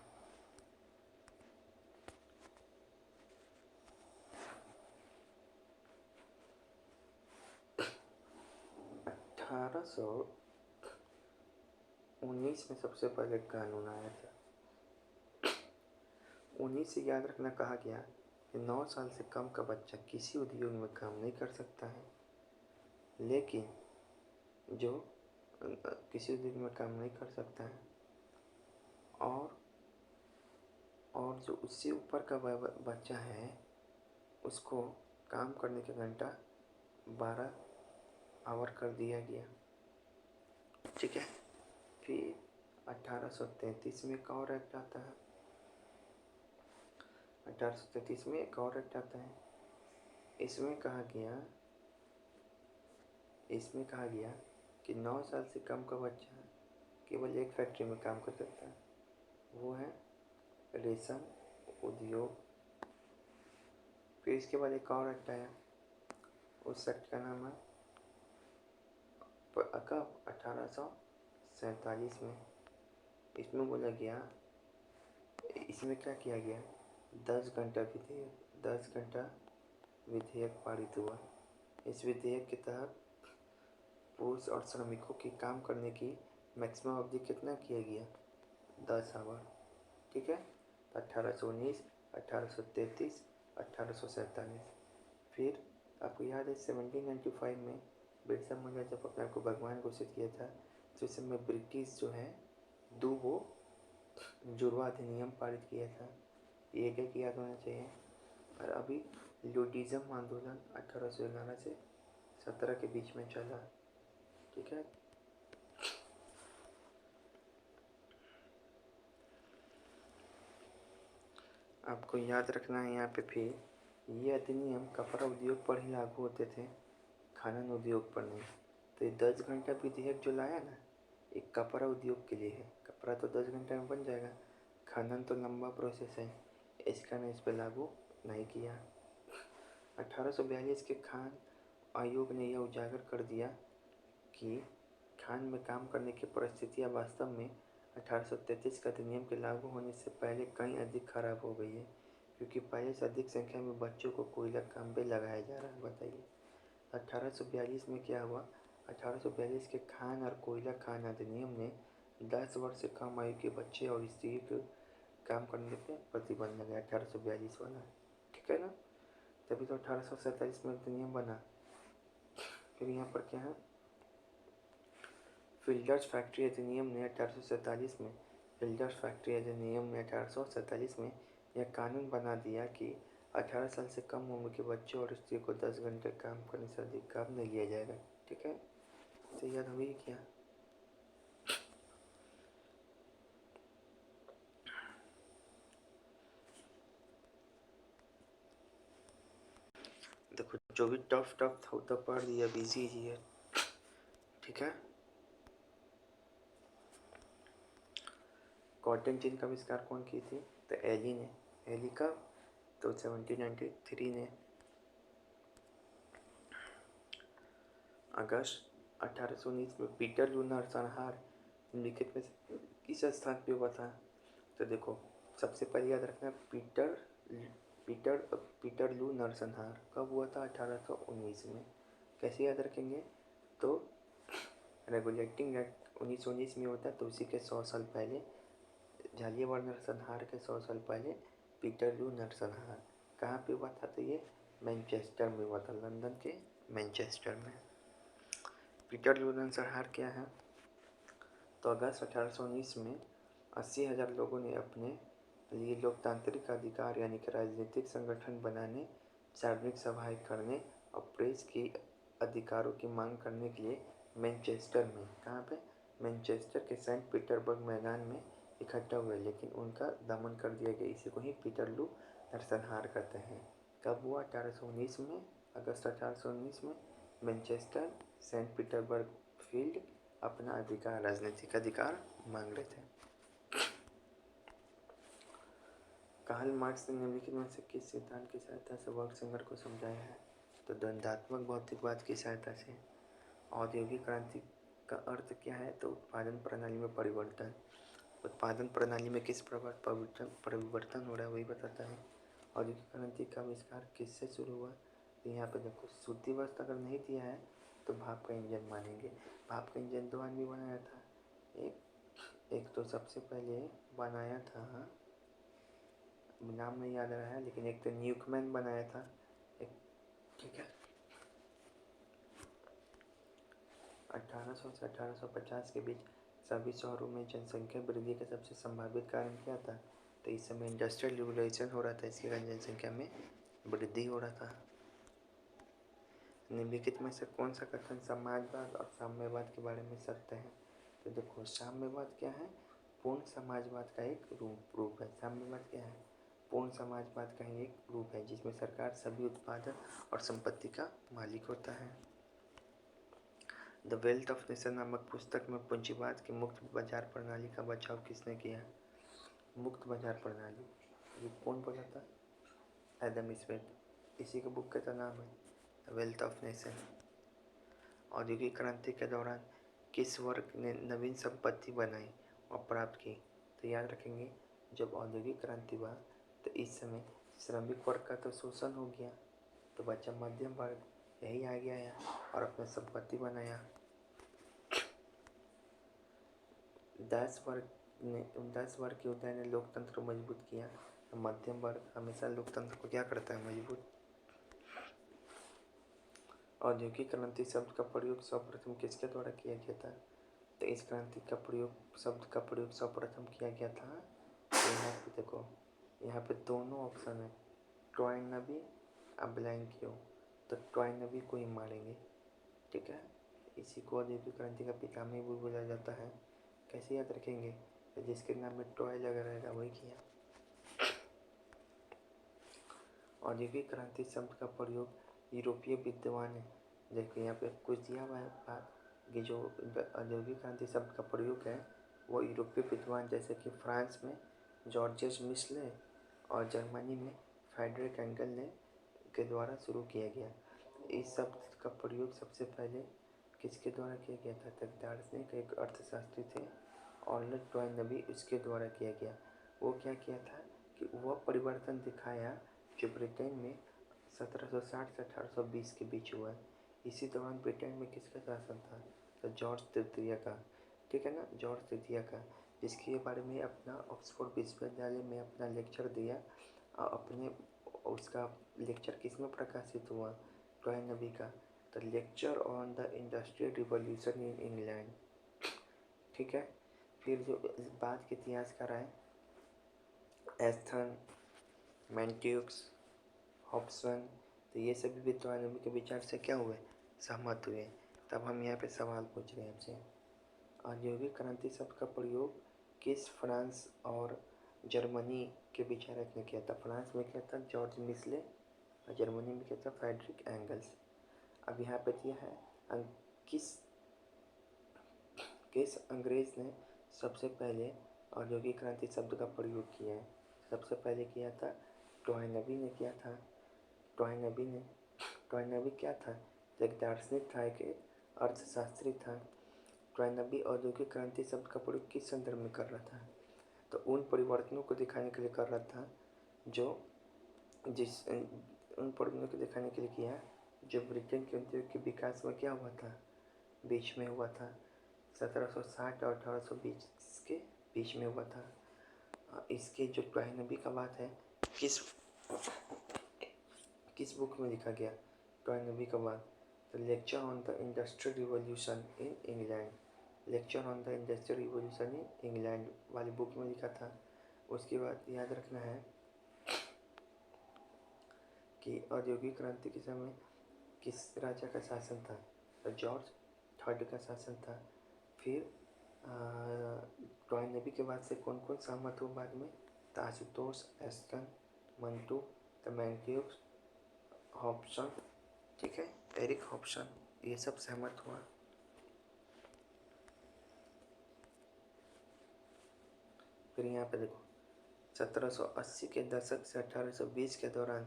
1819 में सबसे पहले कानून आया था। 19 से याद रखना कहा गया कि 9 साल से कम का बच्चा किसी उद्योग में काम नहीं कर सकता है, लेकिन जो किसी उद्योग में काम नहीं कर सकता है और जो उससे ऊपर का बच्चा है उसको काम करने का घंटा 12 आवर कर दिया गया। ठीक है। फिर 1833 में एक और एक्ट आता है। 1833 में एक और एक्ट आता है। इसमें कहा गया कि 9 साल से कम का बच्चा केवल एक फैक्ट्री में काम कर सकता है, वो है रेशम उद्योग। फिर इसके बाद एक और एक्ट आया, उस एक्ट का नाम है 1847 में। इसमें बोला गया, इसमें क्या किया गया, 10 घंटा विधेयक पारित हुआ। इस विधेयक के तहत पुरुष और श्रमिकों की काम करने की मैक्सिमम अवधि कितना किया गया, 10 आवर। ठीक है। 1819, 1833, 1847। फिर आपको याद है 1795 में बिरसा मुंडा जब अपने आप को भगवान घोषित किया था, तो इस समय ब्रिटिश जो है वो जुड़वा अधिनियम पारित किया था। ये एक याद होना चाहिए। और अभी लुडिज्म आंदोलन 1811 से 17 के बीच में चला। ठीक है। आपको याद रखना है यहाँ पे फिर ये अधिनियम कपड़ा उद्योग पर ही लागू होते थे, खनन उद्योग पर नहीं। तो ये 10 घंटा विधेयक जो लाया ना, एक कपड़ा उद्योग के लिए है। कपड़ा तो 10 घंटे में बन जाएगा, खनन तो लंबा प्रोसेस है, इसका ने इस पर लागू नहीं किया। 1842 के खान आयोग ने यह उजागर कर दिया कि खान में काम करने की परिस्थितियाँ वास्तव में 1833 का अधिनियम के लागू होने से पहले कहीं अधिक खराब हो गई है, क्योंकि पहले से अधिक संख्या में बच्चों को कोयला काम पे लगाया जा रहा है। बताइए 1842 में क्या हुआ। 1842 के खान और कोयला खान अधिनियम ने 10 वर्ष से कम आयु के बच्चे और स्त्री को काम करने पे प्रतिबंध लगाया, 1842 वाला। ठीक है ना। तभी तो 1847 में अधिनियम बना। फिर यहाँ पर क्या है, फिल्डर्स फैक्ट्री अधिनियम ने 1847 में यह कानून बना दिया कि 18 साल से कम उम्र के बच्चों और स्त्री को 10 घंटे काम करने से अधिक काम नहीं लिया जाएगा। ठीक है। तो याद हुई क्या। देखो जो भी टफ था वो तो पढ़ दिया, इजी है। ठीक है। कॉटन जिन का आविष्कार कौन की थी, तो एली ने। एली का तो 1793 ने। अगस्त 1819 में पीटर लू नरसंहार निम्नलिखित में से किस स्थान पे हुआ था। तो देखो सबसे पहले याद रखना पीटर लू नरसंहार कब हुआ था, 1819 में। कैसे याद रखेंगे, तो रेगुलेटिंग एक्ट 1919 में होता है, तो उसी के 100 साल पहले जालियांवाला नरसंहार के 100 साल पहले पीटर लू नरसंहार कहाँ पे हुआ था, तो ये मैनचेस्टर में हुआ था, लंदन के मैनचेस्टर में। पीटर लू नरसंहार क्या है, तो अगस्त 1819 में 80,000 लोगों ने अपने लिए लोकतांत्रिक अधिकार यानी कि राजनीतिक संगठन बनाने, सार्वजनिक सभाएं करने और प्रेस के अधिकारों की मांग करने के लिए मैनचेस्टर में, कहाँ पे, मैनचेस्टर के सेंट पीटर्सबर्ग मैदान में इकट्ठा हुए, लेकिन उनका दमन कर दिया गया। इसी को ही पीटर लू नरसंहार कहते हैं। कब हुआ, 1819 में, अगस्त 1819 में। मैनचेस्टर, सेंट पीटर्सबर्ग फील्ड अपना अधिकार, राजनीतिक अधिकार मांग रहे थे। कार्ल मार्क्स ने निम्नलिखित में से किस सिद्धांत की सहायता से वर्ग संग्रह को समझाया है, तो द्वंद्वात्मक भौतिकवाद की सहायता से। औद्योगिक क्रांति का अर्थ क्या है, तो उत्पादन प्रणाली में परिवर्तन। उत्पादन प्रणाली में किस परिवर्तन हो रहा है वही बताता है। औद्योगिक क्रांति का आविष्कार किससे शुरू हुआ, तो यहाँ पे देखो शुद्धि वस्त्र अगर नहीं दिया है तो भाप का इंजन मानेंगे। भाप का इंजन 2 आदमी बनाया था। एक तो सबसे पहले बनाया था, नाम नहीं याद आ रहा है, लेकिन एक तो न्यूकमैन बनाया था एक, ठीक है। 1800 से 1850 के बीच सभी शहरों में जनसंख्या वृद्धि का सबसे संभावित कारण क्या था? तो इस समय इंडस्ट्रियल रिवोल्यूशन हो रहा था, इसके कारण जनसंख्या में वृद्धि हो रहा था। निम्नलिखित में से कौन सा कथन समाजवाद और साम्यवाद के बारे में सत्य है? तो देखो, साम्यवाद क्या है? पूर्ण समाजवाद का एक रूप है। साम्यवाद क्या है? पूर्ण समाजवाद का ही एक रूप है जिसमें सरकार सभी उत्पादन और संपत्ति का मालिक होता है। द वेल्थ ऑफ नेशन नामक पुस्तक में पूंजीवाद की मुक्त बाजार प्रणाली का बचाव किसने किया? मुक्त बाजार प्रणाली, ये कौन बोला था? Adam Smith. इसी के बुक का नाम है द वेल्थ ऑफ नेशन। औद्योगिक क्रांति के दौरान किस वर्ग ने नवीन संपत्ति बनाई और प्राप्त की? तो याद रखेंगे, जब औद्योगिक क्रांति हुआ तो इस समय श्रमिक वर्ग का तो शोषण हो गया, तो बच्चा मध्यम वर्ग यही आ गया और अपने संपत्ति बनाया। 10 वर्ग के उदय ने लोकतंत्र को मजबूत किया। तो मध्यम वर्ग हमेशा लोकतंत्र को क्या करता है? मजबूत। औद्योगिक क्रांति शब्द का प्रयोग सर्वप्रथम किसके द्वारा किया गया था? तो इस क्रांति का शब्द का प्रयोग सर्वप्रथम किया गया था। तो यहाँ पे देखो, यहाँ पे दोनों ऑप्शन है, टॉयनबी और ब्लैंकियो। तो टॉयनबी को ही मारेंगे, ठीक है। इसी को औद्योगिक क्रांति का पितामह भी बोला जाता है। कैसे याद रखेंगे? तो जिसके नाम में टॉय लगा रहेगा वही किया। औद्योगिक क्रांति शब्द का प्रयोग यूरोपीय विद्वान है, देखो यहाँ पे कुछ दिया हुआ है कि जो औद्योगिक क्रांति शब्द का प्रयोग है वो यूरोपीय विद्वान जैसे कि फ्रांस में जॉर्जेस मिशले और जर्मनी में फ्रेडरिक एंगल ने के द्वारा शुरू किया गया। इस शब्द का प्रयोग सबसे पहले किसके द्वारा किया गया था? तक दार्शनिक एक अर्थशास्त्री थे ऑर्लेट टॉयनबी, उसके द्वारा किया गया। वो क्या किया था कि वह परिवर्तन दिखाया जो ब्रिटेन में 1760 से 1820 के बीच हुआ। इसी दौरान ब्रिटेन में किसका शासन था? तो जॉर्ज तृतीय का, ठीक है ना, जॉर्ज तृतीय का, जिसके बारे में अपना ऑक्सफोर्ड विश्वविद्यालय में अपना लेक्चर दिया। अपने उसका लेक्चर किस में प्रकाशित हुआ? टॉयनबी का, the lecture on the industrial revolution in England, ठीक है। फिर जो बाद के इतिहासकार आए, एस्थन, मैंट्यूक्स, हॉब्सन, तो ये सभी भी टॉयनबी के विचार से क्या हुए? सहमत हुए। तब हम यहाँ पे सवाल पूछ रहे हैं आपसे, औद्योगिक क्रांति शब्द का प्रयोग किस फ्रांस और जर्मनी के विचारक ने किया था? फ्रांस में किया था जॉर्ज मिशले और जर्मनी में किया था फ्रेडरिक एंगल्स। अब यहाँ पे दिया है किस अंग्रेज ने सबसे पहले औद्योगिक क्रांति शब्द का प्रयोग किया है? सबसे पहले किया था टॉयनबी ने किया था। टॉयनबी क्या था? एक दार्शनिक था, एक अर्थशास्त्री था। टॉयनबी औद्योगिक क्रांति शब्द का प्रयोग किस संदर्भ में कर रहा था? तो उन परिवर्तनों को दिखाने के लिए कर रहा था उन परिवर्तनों को दिखाने के लिए किया जो ब्रिटेन के उद्योग के विकास में क्या हुआ था? बीच में हुआ था। 1760 और 1820 के बीच में हुआ था। इसके जो टॉयनबी का बात है किस बुक में लिखा गया? टॉयनबी का बात the lecture on the industrial revolution in England, lecture on the industrial revolution in England वाली बुक में लिखा था। उसके बाद याद रखना है कि औद्योगिक क्रांति के समय किस राजा का शासन था? तो जॉर्ज थर्ड का शासन था। फिर टॉयनबी के बाद से कौन कौन सहमत हुआ बाद में? ताशुतोष, एस्टन, मंटू, द मैंट्यूक्स, हॉब्सन, ठीक है, एरिक हॉब्सन, ये सब सहमत हुआ। फिर यहाँ पे देखो 1780 के दशक से 1820 के दौरान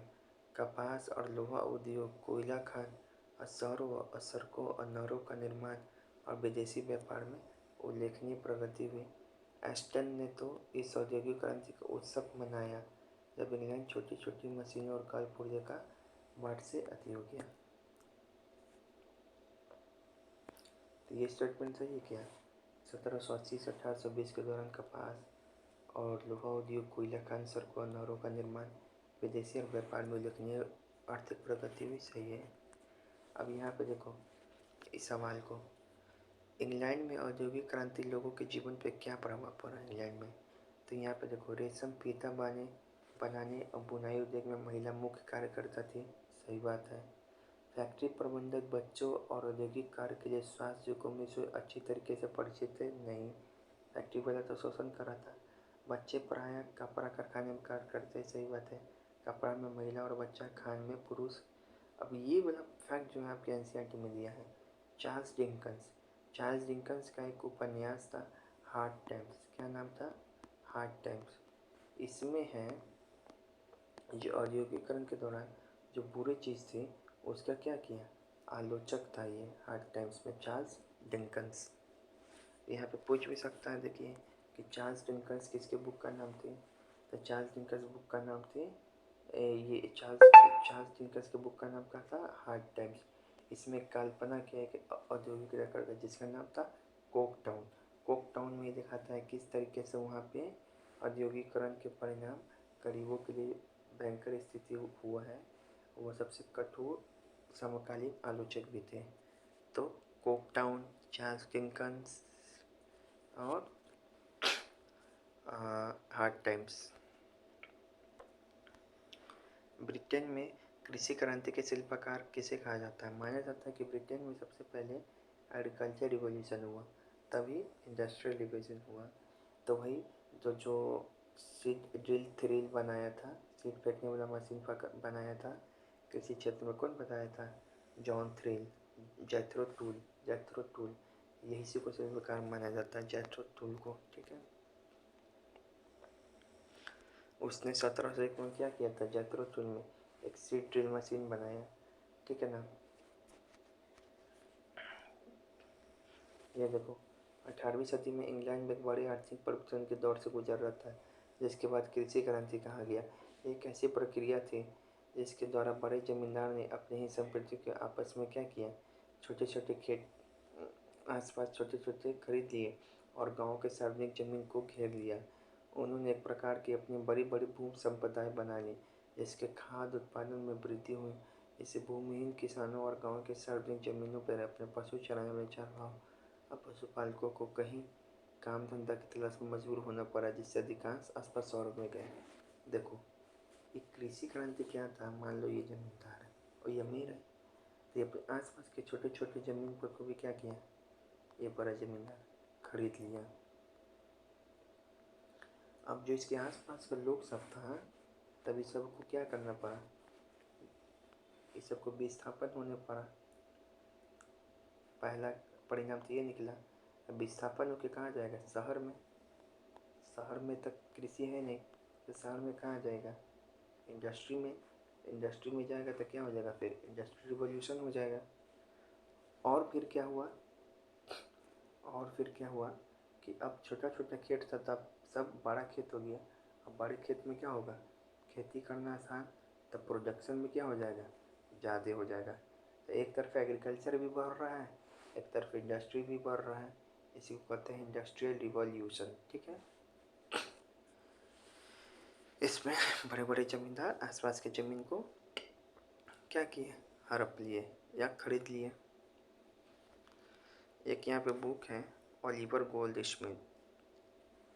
कपास और लोहा उद्योग, कोयला खान और शहरों और सड़कों और नहरों का निर्माण और विदेशी व्यापार में उल्लेखनीय प्रगति हुई। एस्टन ने तो इस औद्योगिक क्रांति का उत्सव मनाया जब इंग्लैंड छोटी छोटी मशीनों और कल पुर्जे का वाट से अति हो गया। तो ये स्टेटमेंट सही है क्या? 1780 से 1820 के दौरान कपास और लोहा उद्योग, कोयला खान, सड़कों और नहरों का निर्माण, विदेशी और व्यापार में उल्लेखनीय आर्थिक प्रगति भी सही है। अब यहाँ पे देखो इस सवाल को, इंग्लैंड में औद्योगिक क्रांति लोगों के जीवन पे क्या प्रभाव पड़ा इंग्लैंड में? तो यहाँ पे देखो रेशम फीता बनाने और बुनाई उद्योग में महिला मुख्य कार्यकर्ता थी, सही बात है। फैक्ट्री प्रबंधक बच्चों और औद्योगिक कार्य के लिए स्वास्थ्य जोखिमों से अच्छी तरीके से परिचित थे नहीं, फैक्ट्री वाला तो शोषण करा था। बच्चे प्रायः कपड़ा कारखाने में कार्य करते, सही बात है। कपड़ा में महिला और बच्चा, खान में पुरुष। अब ये वाला फैक्ट जो है आपके एनसीईआरटी में दिया है। चार्ल्स डिकेंस का एक उपन्यास था हार्ड टाइम्स, क्या नाम था? Hard times. इसमें है जो औद्योगिकरण के दौरान जो बुरी चीज़ थी उसका क्या किया, आलोचक था ये हार्ड टाइम्स में चार्ल्स डिकेंस। यहाँ पे पूछ भी सकता है, देखिए कि चार्ल्स डिकेंस किसके बुक का नाम थी? तो चार्ल्स डिकेंस बुक का नाम थी ये चार्ल्स डिकेंस के बुक का नाम क्या था? Hard times. इसमें कल्पना किया है कि औद्योगिक रिकॉर्ड जिसका नाम था कोकटाउन। कोकटाउन में दिखाता है किस तरीके से वहाँ पे औद्योगिकरण के परिणाम गरीबों के लिए भयंकर स्थिति हुआ है। वो सबसे कठोर समकालीन आलोचक भी थे। तो कोकटाउन, चार्ल्स डिकेंस और हार्ड टाइम्स। ब्रिटेन में कृषि क्रांति के शिल्पकार किसे कहा जाता है? माना जाता है कि ब्रिटेन में सबसे पहले एग्रीकल्चर रिवॉल्यूशन हुआ, तभी इंडस्ट्रियल रिवॉल्यूशन हुआ। तो वही तो जो सीड ड्रिल थ्रिल बनाया था, सीड फेंकने वाला मशीन बनाया था कृषि क्षेत्र में, कौन बताया था? John thrill. जैथरो टूल यही से को शिल्पकार माना जाता है, जैथरो टूल को, ठीक है। उसने 1701 में क्या किया था? जैथरो टूल में एक सीड ड्रिल मशीन बनाया, ठीक है ना। ये देखो 18वीं सदी में इंग्लैंड में एक बड़े आर्थिक परिवर्तन के दौर से गुजर रहा था, जिसके बाद कृषि क्रांति कहा गया। एक ऐसी प्रक्रिया थी जिसके द्वारा बड़े जमींदार ने अपनी ही संपत्ति के आपस में क्या किया, छोटे छोटे खेत आसपास छोटे छोटे खरीद लिए और गांव के सार्वजनिक जमीन को घेर लिया। उन्होंने एक प्रकार की अपनी बड़ी बड़ी भूमि संपदाएं बना ली, जिसके खाद्य उत्पादन में वृद्धि हुई। इससे भूमिहीन किसानों और गांव के सार्वजनिक जमीनों पर अपने पशु चराने वाले चरवाहों और पशुपालकों को कहीं काम धंधा की तलाश में मजबूर होना पड़ा, जिससे अधिकांश आसपास शहरों में गए। देखो ये कृषि क्रांति क्या था? मान लो ये जमींदार है और ये अमीर है, तो ये अपने आसपास के छोटे छोटे जमीन पर को भी क्या किया, ये बड़ा जमींदार खरीद लिया। अब जो इसके आसपास का लोग सब था, तभी सबको क्या करना पड़ा, इस सबको विस्थापन होने पड़ा। पहला परिणाम तो ये निकला। अब विस्थापन होकर कहाँ जाएगा? शहर में। शहर में तक कृषि है नहीं, तो शहर में कहाँ जाएगा? इंडस्ट्री में। इंडस्ट्री में जाएगा तो क्या हो जाएगा? फिर इंडस्ट्री रिवॉल्यूशन हो जाएगा। और फिर क्या हुआ? कि अब छोटा छोटा खेत था, तब सब बड़ा खेत हो गया। अब बड़े खेत में क्या होगा? खेती करना आसान, तब प्रोडक्शन में क्या हो जाएगा? ज़्यादा हो जाएगा। तो एक तरफ एग्रीकल्चर भी बढ़ रहा है, एक तरफ इंडस्ट्री भी बढ़ रहा है। इसी को कहते हैं इंडस्ट्रियल रिवॉल्यूशन, ठीक है। इसमें बड़े बड़े जमींदार आसपास के ज़मीन को क्या किए, हड़प लिए या खरीद लिए। एक यहाँ पे बुक है ओलिवर गोल्डस्मिथ,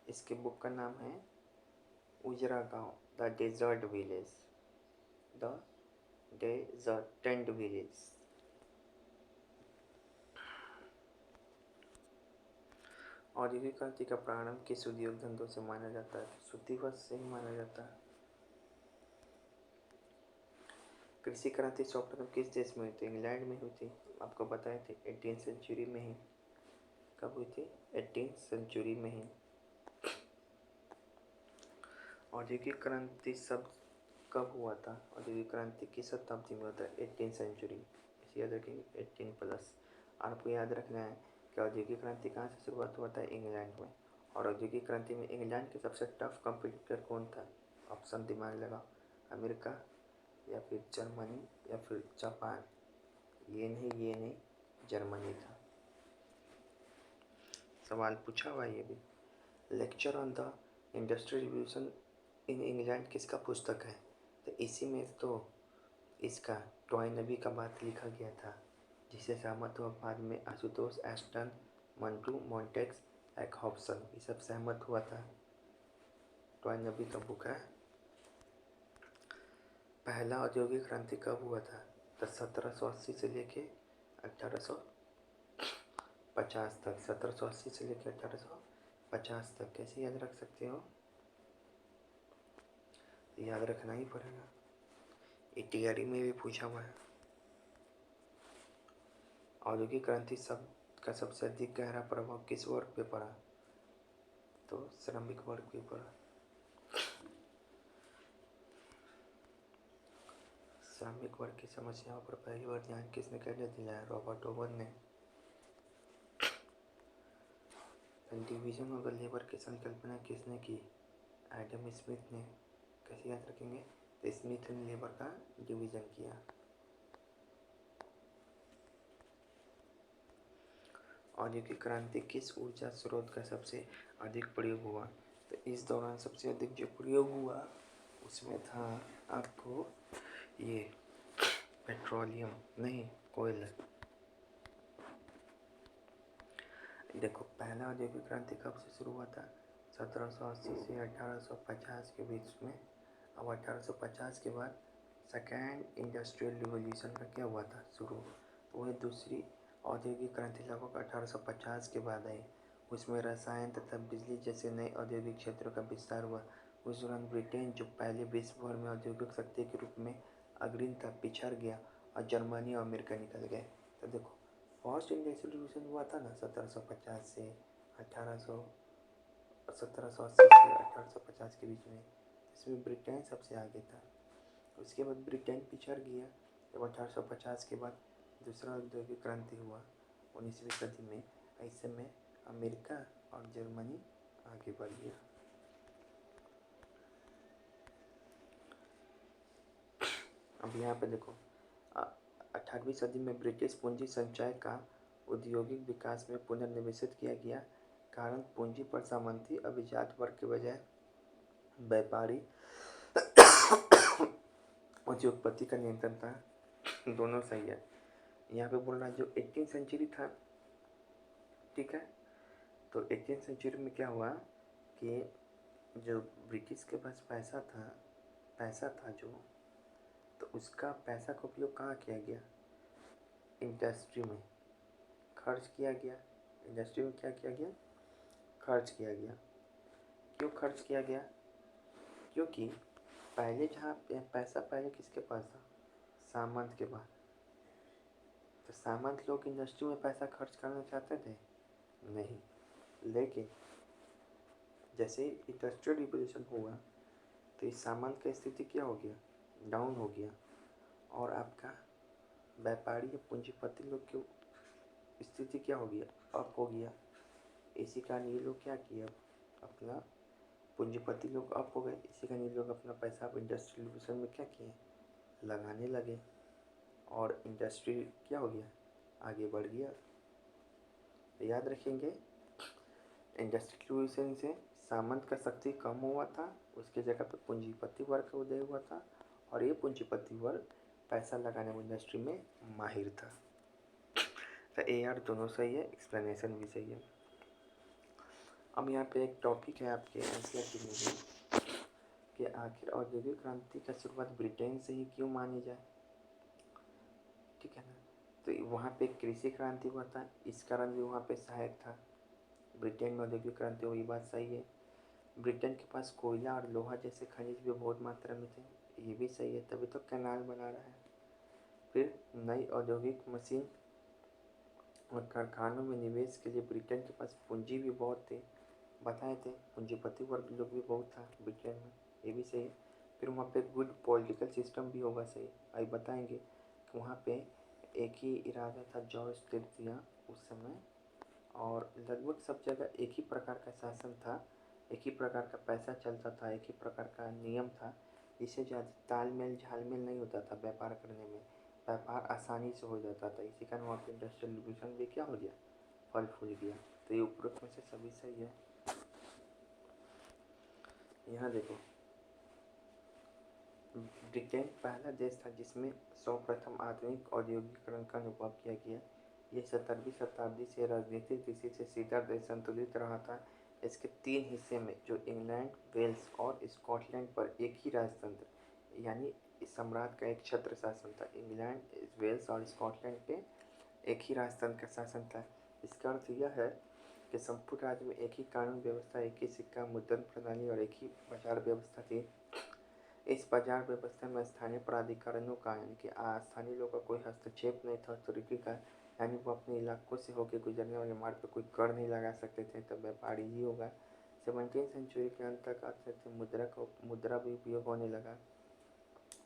इसके बुक का नाम है उजरा गांव, द डेजर्ट विलेज। औद्योगिक क्रांति का प्रारंभ किस उद्योग धंधों से माना जाता है? सूती वस्त्र से ही माना जाता है। कृषि क्रांति सर्वप्रथम किस देश में हुई थी? इंग्लैंड में हुई थी, आपको बताए थे 18th सेंचुरी में ही। कब हुई थी? 18th सेंचुरी में ही। औद्योगिक क्रांति शब्द कब हुआ था? औद्योगिक क्रांति किस शताब्दी में होता है? 18th century. इसे याद रखेंगे 18+। आपको याद रखना है कि औद्योगिक क्रांति कहाँ से शुरुआत हुआ था? इंग्लैंड में। और औद्योगिक क्रांति में इंग्लैंड के सबसे टफ कंपटीटर कौन था? ऑप्शन दिमाग लगाओ, अमेरिका या फिर जर्मनी या फिर जापान। ये नहीं, जर्मनी था। सवाल पूछा हुआ है ये भी। Lecture on the industrial revolution in England किसका पुस्तक है? तो इसी में तो इसका टॉयनबी का बात लिखा गया था, जिसे सहमत हुआ बाद में आशुतोष एस्टन, मंटू मॉन्टेक्स, एक हॉब्सन, ये सब सहमत हुआ था। टॉयनबी का बुक है। पहला औद्योगिक क्रांति कब हुआ था? तो 1780 से लेके 1850 तक। 1780 से लेके 1850 तक। कैसे याद रख सकते हो? याद रखना ही पड़ेगा, ये टीआरई में भी पूछा हुआ है। औद्योगिक क्रांति शब्द का सबसे अधिक गहरा प्रभाव किस वर्ग पे पड़ा? तो श्रमिक वर्ग पे पड़ा। श्रमिक वर्ग की समस्याओं पर पहली बार ध्यान किसने कैसे दिलाया? रॉबर्ट ओवन ने। डिवीजन ऑफ द लेबर की संकल्पना किसने की? एडम स्मिथ ने। कैसे याद रखेंगे? तो स्मिथ ने लेबर का डिवीजन किया। औद्योगिक क्रांति किस ऊर्जा स्रोत का सबसे अधिक प्रयोग हुआ? तो इस दौरान सबसे अधिक जो प्रयोग हुआ उसमें था आपको ये पेट्रोलियम, नहीं कोयला। देखो, पहला औद्योगिक क्रांति कब से शुरू हुआ था? 1780 से 1850 के बीच में। अब 1850 के बाद सेकेंड इंडस्ट्रियल रिवॉल्यूशन का क्या हुआ था? शुरू। तो वह दूसरी औद्योगिक क्रांति लगभग 1850 के बाद आई। उसमें रसायन तथा बिजली जैसे नए औद्योगिक क्षेत्रों का विस्तार हुआ। उस दौरान ब्रिटेन, जो पहले विश्व भर में औद्योगिक शक्ति के रूप में अग्रणी था, पिछड़ गया और जर्मनी और अमेरिका निकल गए। तो देखो, फर्स्ट इंडस्ट्रियल रिवॉल्यूशन हुआ था ना 1750 से 1800 1780 से 1850 के बीच में। इसमें ब्रिटेन सबसे आगे था। उसके बाद ब्रिटेन पिछड़ गया जब 1850 के बाद दूसरा औद्योगिक क्रांति हुआ 19वीं सदी में। ऐसे में अमेरिका और जर्मनी आगे बढ़ गया। अब यहाँ पे देखो, 18वीं सदी में ब्रिटिश पूंजी संचय का औद्योगिक विकास में पुनर्निवेशित किया गया। कारण पूंजी पर सामंती अभिजात वर्ग के बजाय व्यापारी उद्योगपति का नियंत्रण था। दोनों सही है। यहाँ पे बोल रहा है जो 18th सेंचुरी था, ठीक है। तो 18th सेंचुरी में क्या हुआ कि जो ब्रिटिश के पास पैसा था जो, तो उसका पैसा का उपयोग कहाँ किया गया? इंडस्ट्री में खर्च किया गया। इंडस्ट्री में क्या किया गया? खर्च किया गया। क्यों खर्च किया गया? क्योंकि पहले जहाँ पैसा पहले किसके पास था? सामंत के पास। तो सामंत लोग इंडस्ट्री में पैसा खर्च करना चाहते थे? नहीं। लेकिन जैसे इंडस्ट्रियल रिवॉल्यूशन हुआ तो इस सामंत का स्थिति क्या हो गया? डाउन हो गया। और आपका व्यापारी या पूंजीपति लोग की स्थिति क्या हो गया? अप हो गया। इसी कारण ये लोग क्या किया? अपना पूंजीपति लोग अप हो गए। इसी कारण ये लोग अपना पैसा इंडस्ट्रियल रिवॉल्यूशन में क्या किए? लगाने लगे। और इंडस्ट्री क्या हो गया? आगे बढ़ गया। तो याद रखेंगे, इंडस्ट्रियल रिवॉल्यूशन से सामंत का शक्ति कम हुआ था, उसके जगह पे पूंजीपति वर्ग का उदय हुआ था। और ये पूंजीपति वर्ग पैसा लगाने में इंडस्ट्री में माहिर था। तो ए आर दोनों सही है, एक्सप्लेनेशन भी सही है। अब यहाँ पे एक टॉपिक है आपके एनसीईआरटी में भी कि आखिर औद्योगिक क्रांति का शुरुआत ब्रिटेन से ही क्यों मानी जाए, ठीक है ना। तो वहाँ पे कृषि क्रांति हुआ था, इस कारण भी वहाँ पे सहायक था। ब्रिटेन में औद्योगिक क्रांति हुई, बात सही है। ब्रिटेन के पास कोयला और लोहा जैसे खनिज भी बहुत मात्रा में थे, ये भी सही है, तभी तो कैनाल बना रहा है। फिर नई औद्योगिक मशीन और कारखानों में निवेश के लिए ब्रिटेन के पास पूंजी भी बहुत थी, बताए थे। पूंजीपति वर्ग लोग भी बहुत था ब्रिटेन में, ये भी सही है। फिर वहाँ पे गुड पॉलिटिकल सिस्टम भी होगा, सही। अभी बताएंगे कि वहाँ पे एक ही इरादा था जॉर्ज तृतीय उस समय, और लगभग सब जगह एक ही प्रकार का शासन था, एक ही प्रकार का पैसा चलता था, एक ही प्रकार का नियम था। इससे ज़्यादा तालमेल झालमेल नहीं होता था व्यापार करने में, व्यापार आसानी से हो जाता था। इसी कारण वहाँ पे इंडस्ट्रियल रिवॉल्यूशन भी क्या हो गया? फल फूल गया। तो ये उपरोक्त में से सभी सही है। यहाँ देखो, ब्रिटेन पहला देश था जिसमें सर्वप्रथम आधुनिक औद्योगिकरण का अनुभव किया गया। ये 17वीं शताब्दी से राजनीतिक दृष्टि से सीधा संतुलित रहा था। इसके 3 हिस्से में, जो इंग्लैंड, वेल्स और स्कॉटलैंड पर एक ही राजतंत्र यानी इस सम्राट का एक छत्र शासन था। इंग्लैंड, वेल्स और स्कॉटलैंड पे एक ही राजतंत्र का शासन था। इसका अर्थ यह है कि संपूर्ण राज्य में एक ही कानून व्यवस्था, एक ही सिक्का मुद्रण प्रणाली और एक ही बाजार व्यवस्था थी। इस बाजार व्यवस्था में स्थानीय प्राधिकरणों का यानी कि स्थानीय लोगों का कोई हस्तक्षेप नहीं था। अथॉरिटी का यानी वो अपने इलाकों से होकर गुजरने वाले मार्ग पर कोई कर नहीं लगा सकते थे, तब व्यापारी ही होगा। 17वीं सेंचुरी के अंत तक मुद्रा भी उपयोग होने लगा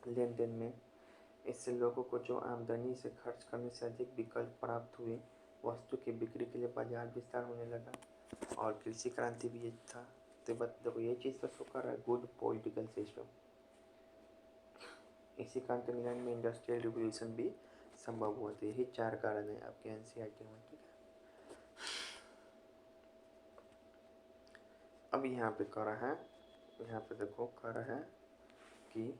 लेन देन में। इससे लोगों को जो आमदनी से खर्च करने से अधिक विकल्प प्राप्त हुए। वस्तु की बिक्री के लिए बाजार विस्तार होने लगा और कृषि क्रांति भी ये था। तो देखो, ये चीज़ तो शो कर रहा है गुड पॉलिटिकल सिस्टम। इसी कारण इंग्लैंड में इंडस्ट्रियल रिवोल्यूशन भी संभव हुआ। तो यही 4 कारण है आपके एनसीईआरटी में। ठीक है, अब यहाँ पे कह रहा है, यहाँ पे देखो कह रहा है कि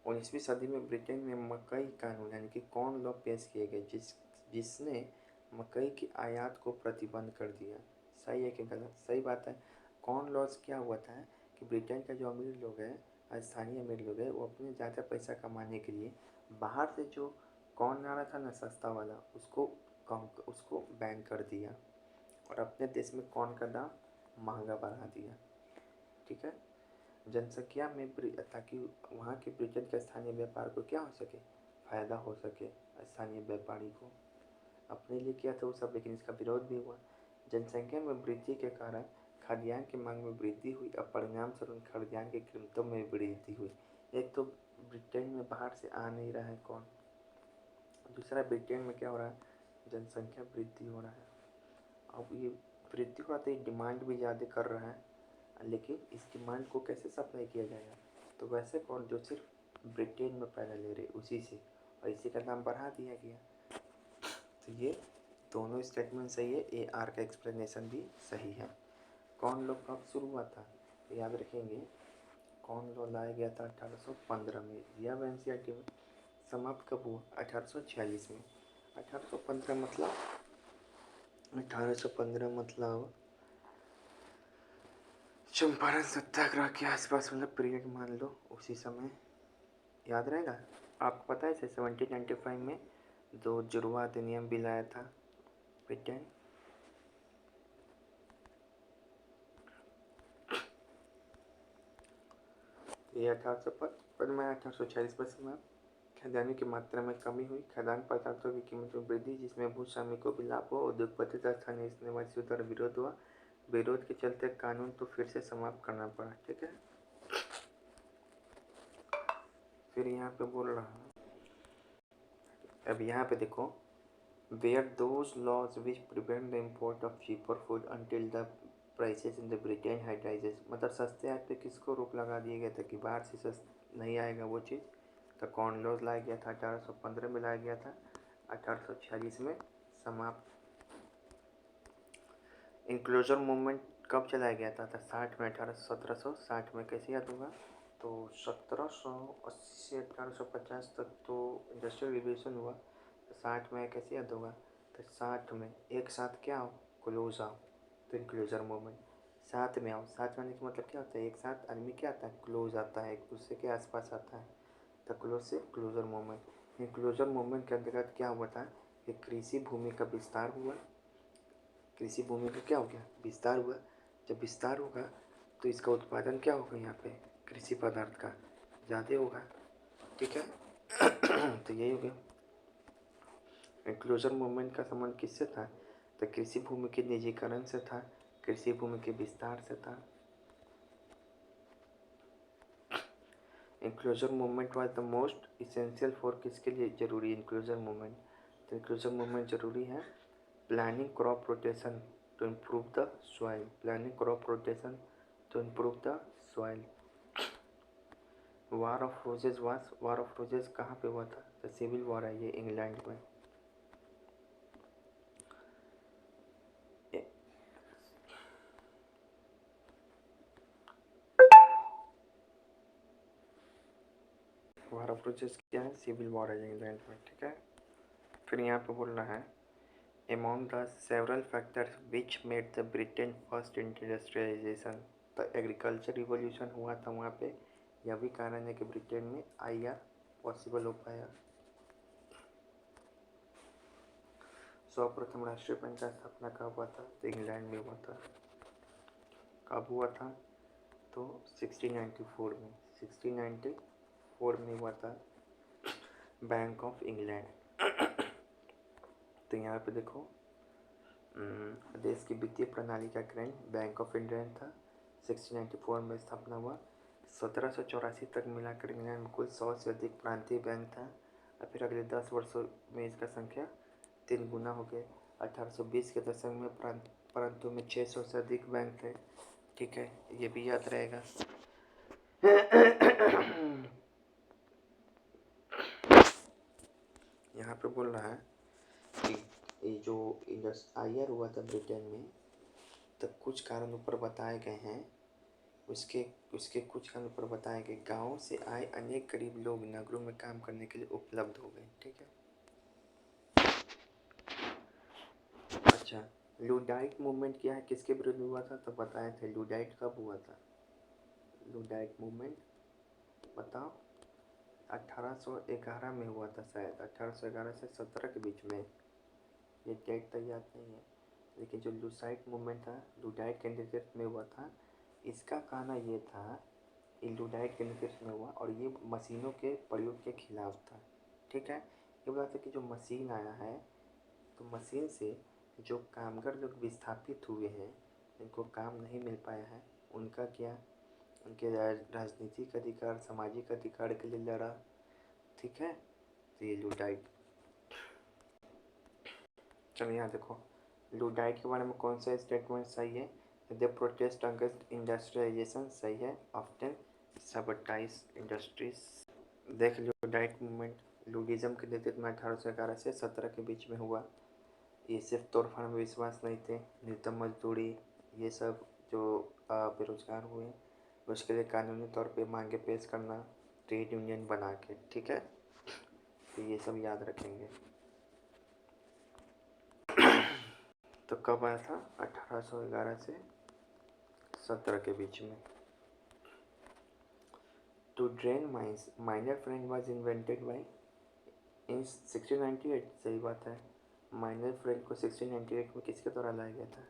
19वीं सदी में ब्रिटेन में मकई कानून यानी कि कॉर्न लॉ पेश किए गए, जिसने मकई की आयात को प्रतिबंध कर दिया। सही है कि गलत? सही बात है। कॉर्न लॉज क्या हुआ था कि ब्रिटेन का जो अमीर लोग हैं, स्थानीय अमीर लोग हैं, वो अपने ज़्यादा पैसा कमाने के लिए बाहर से जो कॉर्न आ रहा था ना सस्ता वाला, उसको बैन कर दिया और अपने देश में कॉर्न का दाम महंगा बढ़ा दिया। ठीक है, जनसंख्या में ताकि वहाँ के ब्रिटेन के स्थानीय व्यापार को क्या हो सके, फ़ायदा हो सके। स्थानीय व्यापारी को अपने लिए किया था वो सब, लेकिन इसका विरोध भी हुआ। जनसंख्या में वृद्धि के कारण खाद्यान्न की मांग में वृद्धि हुई और परिणाम स्वरूप खाद्यान्न की कीमतों में वृद्धि हुई। एक तो ब्रिटेन में बाहर से आ नहीं रहा है कौन, दूसरा ब्रिटेन में क्या हो रहा है, जनसंख्या वृद्धि हो रहा है। अब ये वृद्धि हो रहा तो ये डिमांड भी ज़्यादा कर रहा है, लेकिन इस डिमांड को कैसे सप्लाई किया जाएगा? तो वैसे कौन जो सिर्फ ब्रिटेन में पैदा ले रहे उसी से, और इसी का दाम बढ़ा दिया गया। तो ये दोनों स्टेटमेंट सही है, ए आर का एक्सप्लेनेशन भी सही है। कॉर्न लॉ कब शुरू हुआ था? तो याद रखेंगे, कॉर्न लॉ लाया गया था 1815 में, दिया हुआ एनसीईआरटी में। समाप्त कब हुआ? 1846 में। 1815 मतलब 1815 मतलब चंपारण सत्याग्रह के आसपास मतलब पीरियड मान लो, उसी समय याद रहेगा आपको। पता है 1795 में 2 जुड़वा अधिनियम भी लाया था ब्रिटेन। ये 1855 में 1846 में खाद्यान्न की मात्रा में कमी हुई, खाद्यान्न पदार्थों की कीमत में वृद्धि, जिसमें भू श्रमिकों को भी लाभ हुआ। उद्योगपति तथा स्थानीय निवासियों द्वारा विरोध हुआ। विरोध के चलते कानून तो फिर से समाप्त करना पड़ा। ठीक है, फिर यहाँ पे बोल रहा हूँ, अब यहाँ पे देखो, where those laws which prevent the import of cheaper food until the prices in the Britain high rises. मतलब सस्ते आग पे किसको रोक लगा दिया गया था कि बाहर से नहीं आएगा वो चीज़। तो कॉर्न लॉज लाया गया था, 1815 में लाया गया था, 1846 में समाप्त। इंक्लोजर मूवमेंट कब चलाया गया था? 60 में, 1760 में। कैसे याद होगा? तो 1780 से 1850 तक तो इंडस्ट्रियल रिवोल्यूशन हुआ। तो 60 में कैसे याद होगा? तो 60 में एक साथ क्या हो, क्लोज आओ, तो इंक्लोजर मूवमेंट। साथ में आओ, साथ में आने का मतलब क्या होता है? एक साथ आदमी क्या आता है, क्लोज आता है, एक दूसरे के आसपास आता है। तो क्लोज से क्लोजर मूवमेंट। इंक्लोजर मूवमेंट के अंतर्गत क्या हुआ था कि कृषि भूमि का विस्तार हुआ। कृषि भूमि का क्या हो गया, विस्तार हुआ। जब विस्तार होगा तो इसका उत्पादन क्या होगा, यहाँ पे कृषि पदार्थ का ज़्यादा होगा। ठीक है तो यही हो गया। इंक्लूजन मूवमेंट का संबंध किससे था? तो कृषि भूमि के निजीकरण से था, कृषि भूमि के विस्तार से था। Inclusion movement was the most essential for किसके लिए जरूरी इंक्लूजन मूवमेंट? तो इंक्लूजन मूवमेंट जरूरी है planning crop rotation to improve the soil. Planning crop rotation to improve the soil. War of roses कहाँ पे हुआ था? तो सिविल वॉर है ये इंग्लैंड में। अप्रोचेस क्या है, सिविल वॉर है इंग्लैंड में, ठीक है। फिर यहाँ पे बोल रहा है among the several factors which made the Britain first industrialization, तो एग्रीकल्चर रिवॉल्यूशन हुआ था वहाँ पे, यह भी कारण है कि ब्रिटेन में आईआर पॉसिबल हो पाया। सर्वप्रथम राष्ट्रीय बैंक का स्थापना कब हुआ था, तो इंग्लैंड में हुआ था। कब हुआ था, तो 1694 में, 1694 में हुआ था बैंक ऑफ इंग्लैंड। तो यहाँ पे देखो देश की वित्तीय प्रणाली का केंद्र बैंक ऑफ इंग्लैंड था। 1694 में स्थापना हुआ। 1784 तक मिलाकर इंग्लैंड में कुल 100 से अधिक प्रांतीय बैंक था और फिर अगले 10 वर्षों में इसका संख्या 3 गुना हो गया। 1820 के दशक में परंतु में 600 से अधिक बैंक थे, ठीक है, ये भी याद रहेगा। यहाँ पे बोल रहा है कि ये जो आईआर हुआ था ब्रिटेन में, तब कुछ कारण ऊपर बताए गए हैं। उसके कुछ कारण ऊपर बताए गए। गाँव से आए अनेक गरीब लोग नगरों में काम करने के लिए उपलब्ध हो गए, ठीक है। अच्छा, लुडाइट मूवमेंट क्या है, किसके विरुद्ध हुआ था, तो बताए थे। लुडाइट कब हुआ था, लुडाइट मूवमेंट बताओ। 1811 में हुआ था शायद, 1811 से 17 के बीच में, ये डेट तो याद नहीं है। लेकिन जो लुसाइट मूवमेंट था, लुडाइट के नेतृत्व में हुआ था। इसका कहना ये था, ये लुडाइट के नेतृत्व में हुआ और ये मशीनों के प्रयोग के खिलाफ था, ठीक है। ये बोला था कि जो मशीन आया है, तो मशीन से जो कामगार लोग विस्थापित हुए हैं, इनको काम नहीं मिल पाया है, उनका क्या, उनके राजनीतिक अधिकार, सामाजिक अधिकार के लिए लड़ा, ठीक है। तो ये लुडाइट। चलिए यहाँ देखो, लुडाइट के बारे में कौन सा स्टेटमेंट सही है। द प्रोटेस्ट अगेंस्ट इंडस्ट्रियलाइजेशन सही है। ऑफ्टन सबटाइज इंडस्ट्रीज। देख लुडाइट मूवमेंट लुडिज्म के नेतृत्व में 1811 से 17 के बीच में हुआ। ये सिर्फ तोड़फोड़ में विश्वास नहीं थे, न्यूनतम मजदूरी, ये सब जो बेरोजगार हुए उसके लिए कानूनी तौर पे मांगे पेश करना, ट्रेड यूनियन बना के, ठीक है। तो ये सब याद रखेंगे। तो कब आया था, 1811 से 17 के बीच में। To drain mines miner friend was invented by in 1698, सही बात है। माइनर फ्रेंड को 1698 में किसके द्वारा लाया गया था,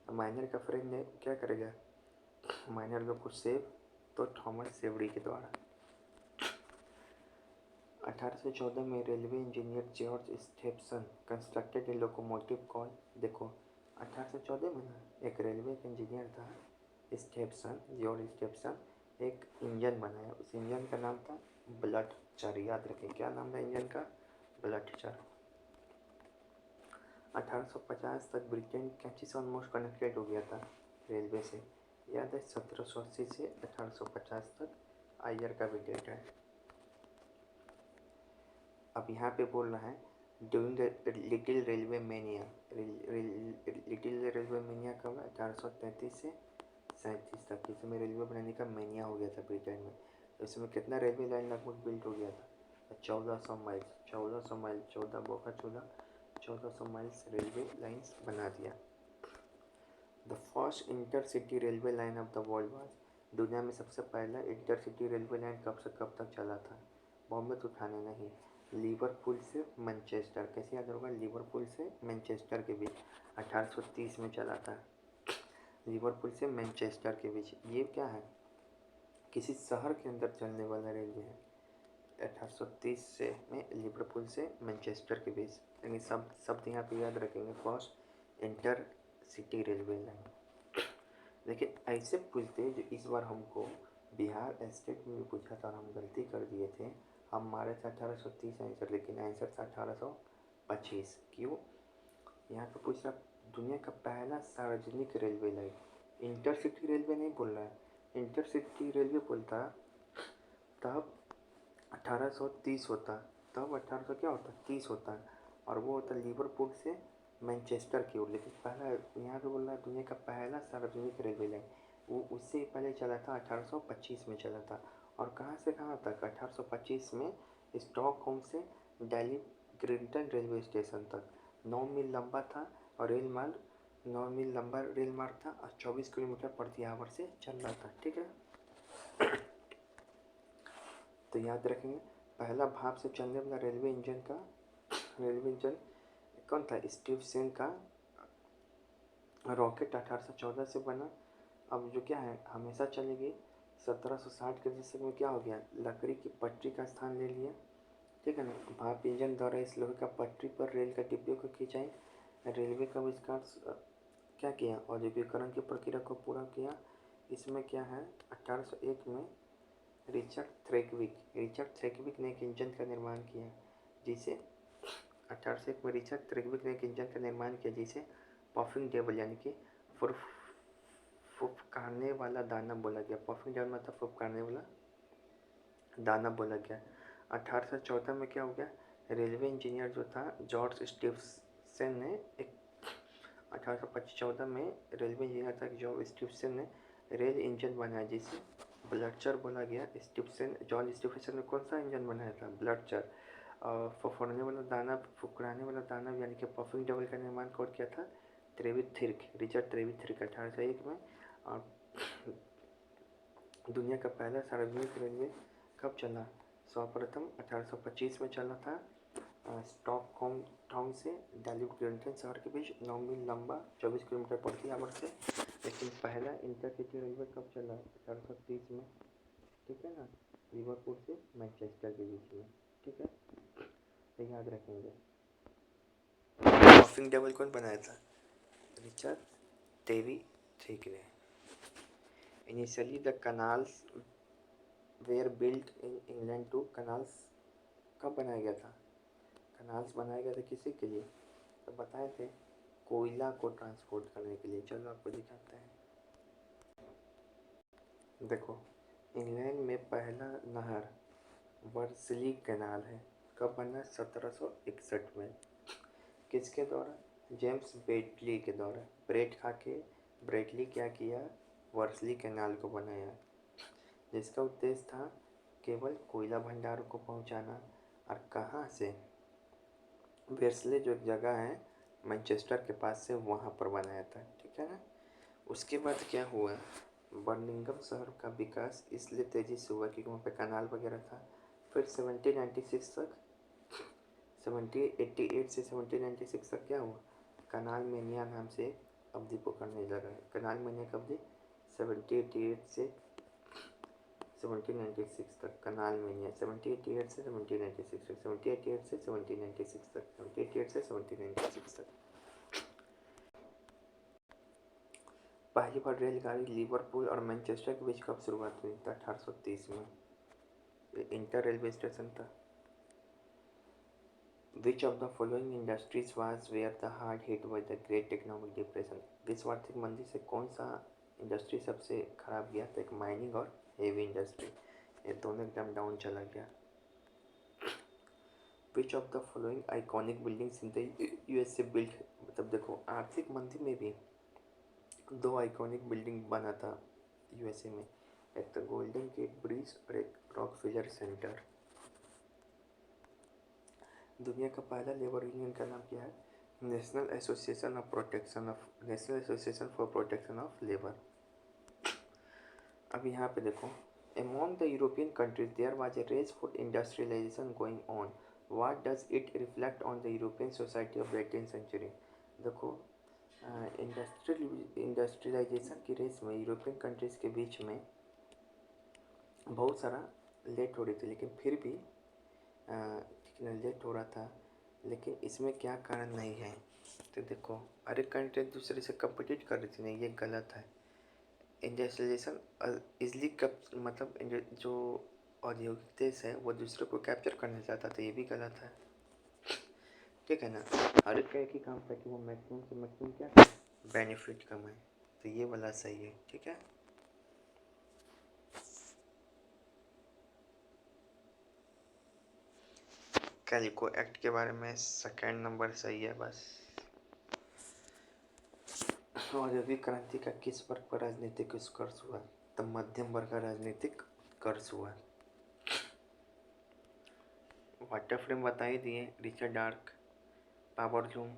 तो माइनर का फ्रेंड ने क्या करेगा, माइनर लोग को सेव, तो थॉमस सेवरी के द्वारा। 1814 में रेलवे इंजीनियर जॉर्ज स्टेप्सन कंस्ट्रक्टेड ए लोकोमोटिव कॉल, देखो 1814 में ना एक रेलवे का इंजीनियर था स्टेप्सन, जॉर्ज स्टेप्सन, एक इंजन बनाया। उस इंजन का नाम था ब्लडचर, याद रखें क्या नाम था इंजन का, ब्लडचर। 1850 तक ब्रिटेन कैंची से ऑलमोस्ट कनेक्टेड हो गया था रेलवे से, याद है। 1780 से 1850 तक आईआर का भी डेट है। अब यहाँ पे बोल रहा है during the little railway mania, little railway mania कब है, 1833 से 37 तक। इस समय रेलवे बनाने का मेनिया हो गया था ब्रिटेन में। तो इसमें कितना रेलवे लाइन लगभग बिल्ट हो गया था, 1400 माइल, 1400 माइल, 14 बोका 1400 माइल्स रेलवे लाइन्स बना दिया। The first intercity railway line of the world was, दुनिया में सबसे पहला इंटरसिटी रेलवे लाइन कब से कब तक चला था, बॉम्बे तो ठाणे नहीं, लिवरपूल से मैनचेस्टर, कैसे याद होगा, लिवरपूल से मैनचेस्टर के बीच 1830 में चला था। लिवरपूल से मैनचेस्टर के बीच, ये क्या है, किसी शहर के अंदर चलने वाला रेलवे है। 1830 से में लिवरपूल से मैनचेस्टर के बीच, यानी शब्द यहाँ पे याद रखेंगे, first inter city railway line. लेकिन ऐसे पूछते जो इस बार हमको बिहार स्टेट में भी पूछा था और हम गलती कर दिए थे, हम मारे थे 1830 आंसर, लेकिन आंसर था 1825। क्यों, यहाँ पे पूछ रहा दुनिया का पहला सार्वजनिक रेलवे लाइन, इंटरसिटी रेलवे नहीं बोल रहा है, इंटरसिटी रेलवे बोलता तब 1830 होता, तब 1800 क्या होता, 30 होता, और वो होता लिवरपूल से मैनचेस्टर की ओर। लेकिन पहला यहाँ पे बोल रहा है दुनिया का पहला सार्वजनिक रेलवे लाइन, वो उससे पहले चला था, 1825 में चला था। और कहाँ से कहाँ तक, 1825 में स्टॉकहोम से दिल्ली ग्रिंटन रेलवे स्टेशन तक 9 मील लंबा था और 9 मील लंबा रेल मार्ग था और 24 किलोमीटर प्रति आवर से चल रहा था। ठीक है, तो याद रखेंगे पहला भाप से चलने वाला रेलवे इंजन कौन था? स्टीफसन का रॉकेट 1814 से बना। अब जो क्या है हमेशा चलेगी। 1760 के दशक में क्या हो गया? लकड़ी की पटरी का स्थान ले लिया। ठीक है ना, भाप इंजन द्वारा इस लोहे का पटरी पर रेल का डिब्बे को खिंचाई। रेलवे का आविष्कार क्या किया? औद्योगिकरण की प्रक्रिया को पूरा किया। इसमें क्या है 1801 में रिचर्ड थ्रेकविक ने एक इंजन का निर्माण किया जिसे 1801 में रिचर्ड थ्रेकविक ने एक इंजन का निर्माण किया जिसे पफिंग टेबल यानी कि फुफकारने वाला दाना बोला गया। पफिंग टेबल मतलब फुफकारने वाला दाना बोला गया। 1814 में क्या हो गया? रेलवे इंजीनियर जो था जॉर्ज स्टीफसन ने एक 1814 में रेलवे इंजीनियर था जॉर्ज स्टीफसन ने रेल इंजन बनाया जिसे ब्लडचर बोला गया। जॉर्ज स्टीफसन ने कौन सा इंजन बनाया था? ब्लडचर। फुफकारने वाला दाना यानी कि पफिंग टेबल का निर्माण कौन किया था? रिचर्ड ट्रेविथिरिक 1801 में। और दुनिया का पहला सार्वजनिक रेलवे कब चला? सर्वप्रथम 1825 में चला था स्टॉकहोम टाउन से दिल्ली ग्रिंटन शहर के बीच 9 मील लंबा 24 किलोमीटर प्रति आवर से। लेकिन पहला इंटरसिटी रेलवे कब चला? 1830 में। ठीक है ना, लिवरपूल से मैनचेस्टर के बीच में। ठीक है, तो याद रखेंगे। पफिंग टेबल कौन बनाया था? रिचर्ड ट्रेविथिरिक ने। Initially, the canals were built in England too. canals कब बनाया गया था? canals बनाया गया था किसी के लिए? तो बताए थे कोयला को ट्रांसपोर्ट करने के लिए। चलो आपको दिखाते हैं। देखो, इंग्लैंड में पहला नहर वर्सली कैनाल है। कब बना? 1761 में। किसके द्वारा? जेम्स ब्रेटली के द्वारा। ब्रेटली क्या किया? वर्सली कैनाल को बनाया जिसका उद्देश्य था केवल कोयला भंडारों को पहुंचाना। और कहाँ से? वेर्सले जो एक जगह है मैनचेस्टर के पास से, वहाँ पर बनाया था। ठीक है ना। उसके बाद क्या हुआ? बर्मिंघम शहर का विकास इसलिए तेज़ी से हुआ क्योंकि वहाँ पे कनाल वगैरह था। फिर 1796 तक 1788 से 1796 तक क्या हुआ? कनाल मेनिया नाम से अवधि पकड़ने लगा। कनाल मेनिया की अवधि 1788 से 1796 तक। कनाल मेनिया 1788 से 1796 तक 1788 से 1796 तक 1788 से 1796 तक। पहली बार रेलगाड़ी लिवरपूल और मैनचेस्टर के बीच कब शुरुआत हुई? 1830 में। इंटर रेलवे स्टेशन था। Which of the following industries was where the hard hit by the Great Economic Depression? विश्व आर्थिक मंदी से कौन सा इंडस्ट्री सबसे खराब गया? तो एक माइनिंग और हेवी इंडस्ट्री, ये दोनों एकदम डाउन चला गया। Which of the following iconic buildings in the USA built? मतलब देखो आर्थिक मंदी में भी दो आइकॉनिक बिल्डिंग बना था यूएसए में, एक तो गोल्डन गेट ब्रिज और एक रॉकफेलर सेंटर। दुनिया का पहला लेबर यूनियन का नाम क्या है? National association for protection of labour. अब यहाँ पे देखो, among the European countries there was a race for industrialization going on. What does it reflect on the European society of 18th century? देखो industrialisation की रेस में European countries के बीच में बहुत सारा लेट हो रही थी, लेकिन फिर भी लेट हो रहा था, लेकिन इसमें क्या कारण नहीं है? तो देखो हर एक कंट्री एक दूसरे से कम्पिटिट कर रही थी, नहीं ये गलत है। इंडस्ट्रियलाइजेशन इजली मतलब जो औद्योगिक देश है वो दूसरे को कैप्चर करना चाहता था, ये भी गलत है। ठीक है ना, हर एक का एक ही काम था कि वो मैक्सिमम से मैक्सिमम क्या बेनिफिट कमाए, तो ये वाला सही है। ठीक है, कैलिको एक्ट के बारे में सेकेंड नंबर सही है बस। औद्योगिक क्रांति का किस वर्ग पर राजनीतिक उत्कर्ष हुआ? तो मध्यम वर्ग का राजनीतिक उत्कर्ष हुआ। वाटर फ्रेम बता ही दिए, Richard dark, power loom,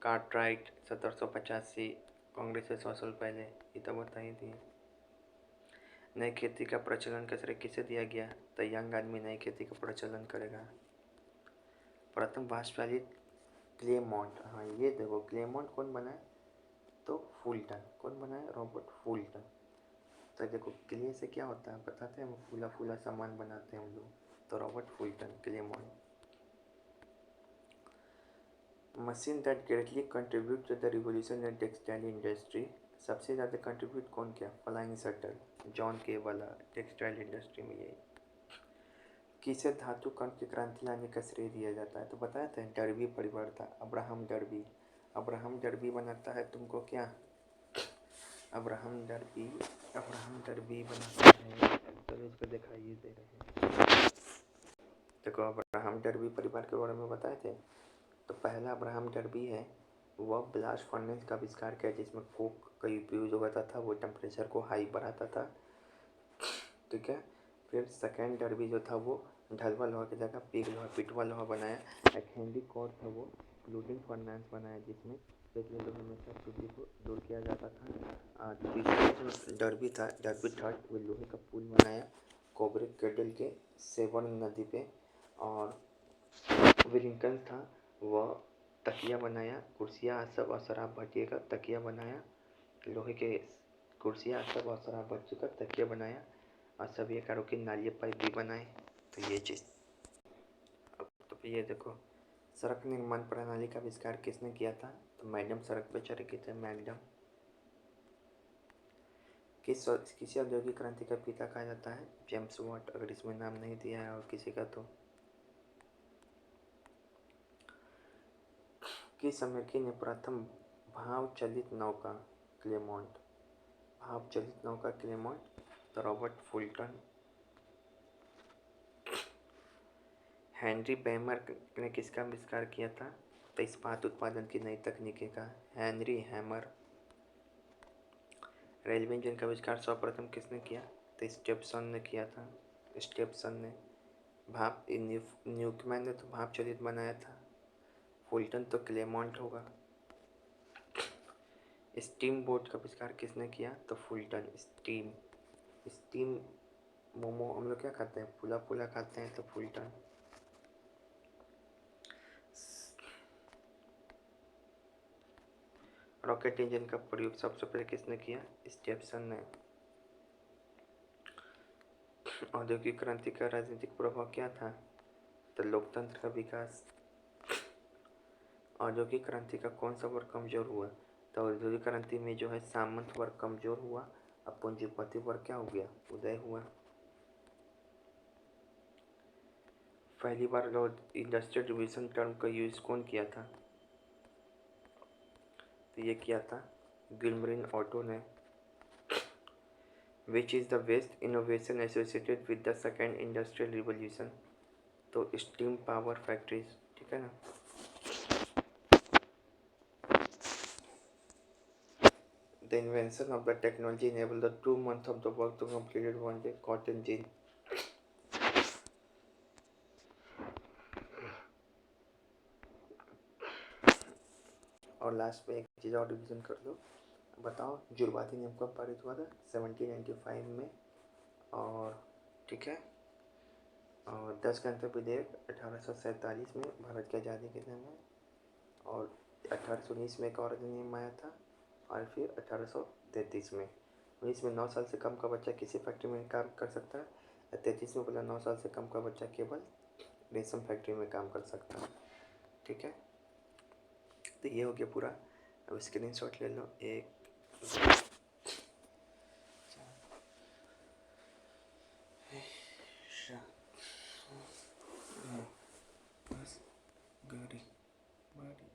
Cartwright 1785, Congress से 100 साल पहले, ये तो बता ही दिए। नई खेती का प्रचलन किसे दिया गया? तो यंग आदमी नई खेती का प्रचलन करेगा। प्रथम वाष्पचालित क्लेमोंट, हाँ ये देखो क्लेमोंट कौन बनाए? तो फुलटन। कौन बनाए? Robert Fulton. तो देखो क्ले से क्या होता है बताते हैं, फूला फूला सामान बनाते हैं हम लोग, तो Robert Fulton, Clermont. Machine that greatly contribute to the revolution in textile industry, सबसे ज़्यादा कंट्रीब्यूट कौन किया? फ्लाइंग शटल, जॉन के वाला, टेक्सटाइल इंडस्ट्री में यही। किसे धातु कण की क्रांति लाने का श्रेय दिया जाता है? तो बताया था डर्बी परिवर्तन, अब्राहम डर्बी। अब्राहम डर्बी बनाता है तुमको क्या? अब्राहम डर्बी बनाता है, चलो इसको दिखाइए दे रहे हैं। देखो अब्राहम डर्बी परिवार के बारे में बताए थे। तो पहला अब्राहम डर्बी है, वह ब्लास्ट फर्नेस का आविष्कार किया जिसमें कोक का उपयोग जो होता था वो टेम्परेचर को हाई बढ़ाता था, ठीक है। फिर सेकेंड डर्बी जो था वो ढलवा लोहा की जगह पिटवा लोहा बनाया। एक हेनरी कॉर्ड था वो फ्लूटिंग फर्नेस बनाया जिसमें पिछले लोहे में से अशुद्धि को दूर किया जाता था। तीसरा जो डर्बी था, डर्बी थर्ड, वो लोहे का पुल बनाया कोबरिक केडल के सेवन नदी पे। और विलिंगटन था, वह तकिया बनाया, कुर्सियाँ आसब और शराब भट्टी का तकिया बनाया, लोहे के कुर्सियाँ आसब और शराब भट्टी का तकिया बनाया, और सभी आकारों की नालिया पाइप भी बनाए। तो ये चीज़। अब तो ये देखो सड़क निर्माण प्रणाली का आविष्कार किसने किया था? तो मैडम सड़क पे चढ़े थे, मैडम। किसी औद्योगिक क्रांति का पिता कहा जाता है? जेम्स वाट, अगर इसमें नाम नहीं दिया है और किसी का तो। किस अमेरिकी ने प्रथम भाव चलित नौका क्लेमोंट, भाव चलित नौका क्लेमोंट? तो रॉबर्ट फुलटन। हेनरी बेमर ने किसका आविष्कार किया था? तो इस्पात उत्पादन की नई तकनीकी का, हेनरी हैमर। रेलवे इंजन का आविष्कार सर्वप्रथम किसने किया? तो स्टेप्सन ने किया था, स्टेप्सन ने। भाप न्यूकमैन ने तो भाप चलित बनाया था, फुलटन तो क्लेमोंट होगा। स्टीम बोट का आविष्कार किसने किया? तो फुलटन। स्टीम मोमो हम लोग क्या खाते हैं? फूला फूला खाते हैं, तो फुलटन। रॉकेट इंजन का प्रयोग सबसे पहले किसने किया? स्टेप्सन ने। औद्योगिक क्रांति का राजनीतिक प्रभाव क्या था? तो लोकतंत्र का विकास। औद्योगिक क्रांति का कौन सा वर्ग कमजोर हुआ? तो औद्योगिक क्रांति में जो है सामंत वर्ग कमजोर हुआ, अब पूंजीपति वर्ग क्या हो गया? उदय हुआ। पहली बार इंडस्ट्रियल रिवोल्यूशन टर्म का यूज कौन किया था? तो ये किया था गिलमरिन ऑटो ने। Which is the best innovation associated with the second industrial revolution? तो स्टीम पावर फैक्ट्रीज, ठीक है ना। The invention of the technology enabled the 2 months of the work to completed one day, cotton gin. और last में एक चीज़ और revision कर लो, बताओ जुर्बाती नियम कब पारित हुआ था? 1795 में। और ठीक है, और 10 गणतंत्र विधेयक 1847 में भारत की आज़ादी के समय, और 1819 में एक और अधिनियम आया था, और फिर 1833 में। 19 में 9 साल से कम का बच्चा किसी फैक्ट्री में काम कर सकता है, 33 में बोला 9 साल से कम का बच्चा केवल रेशम फैक्ट्री में काम कर सकता है, ठीक है। तो ये हो गया पूरा। अब स्क्रीनशॉट ले लो, एक बस गाड़ी बाड़ी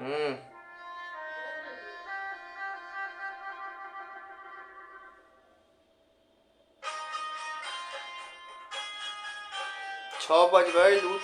हम्म। 6 बज गए लूट।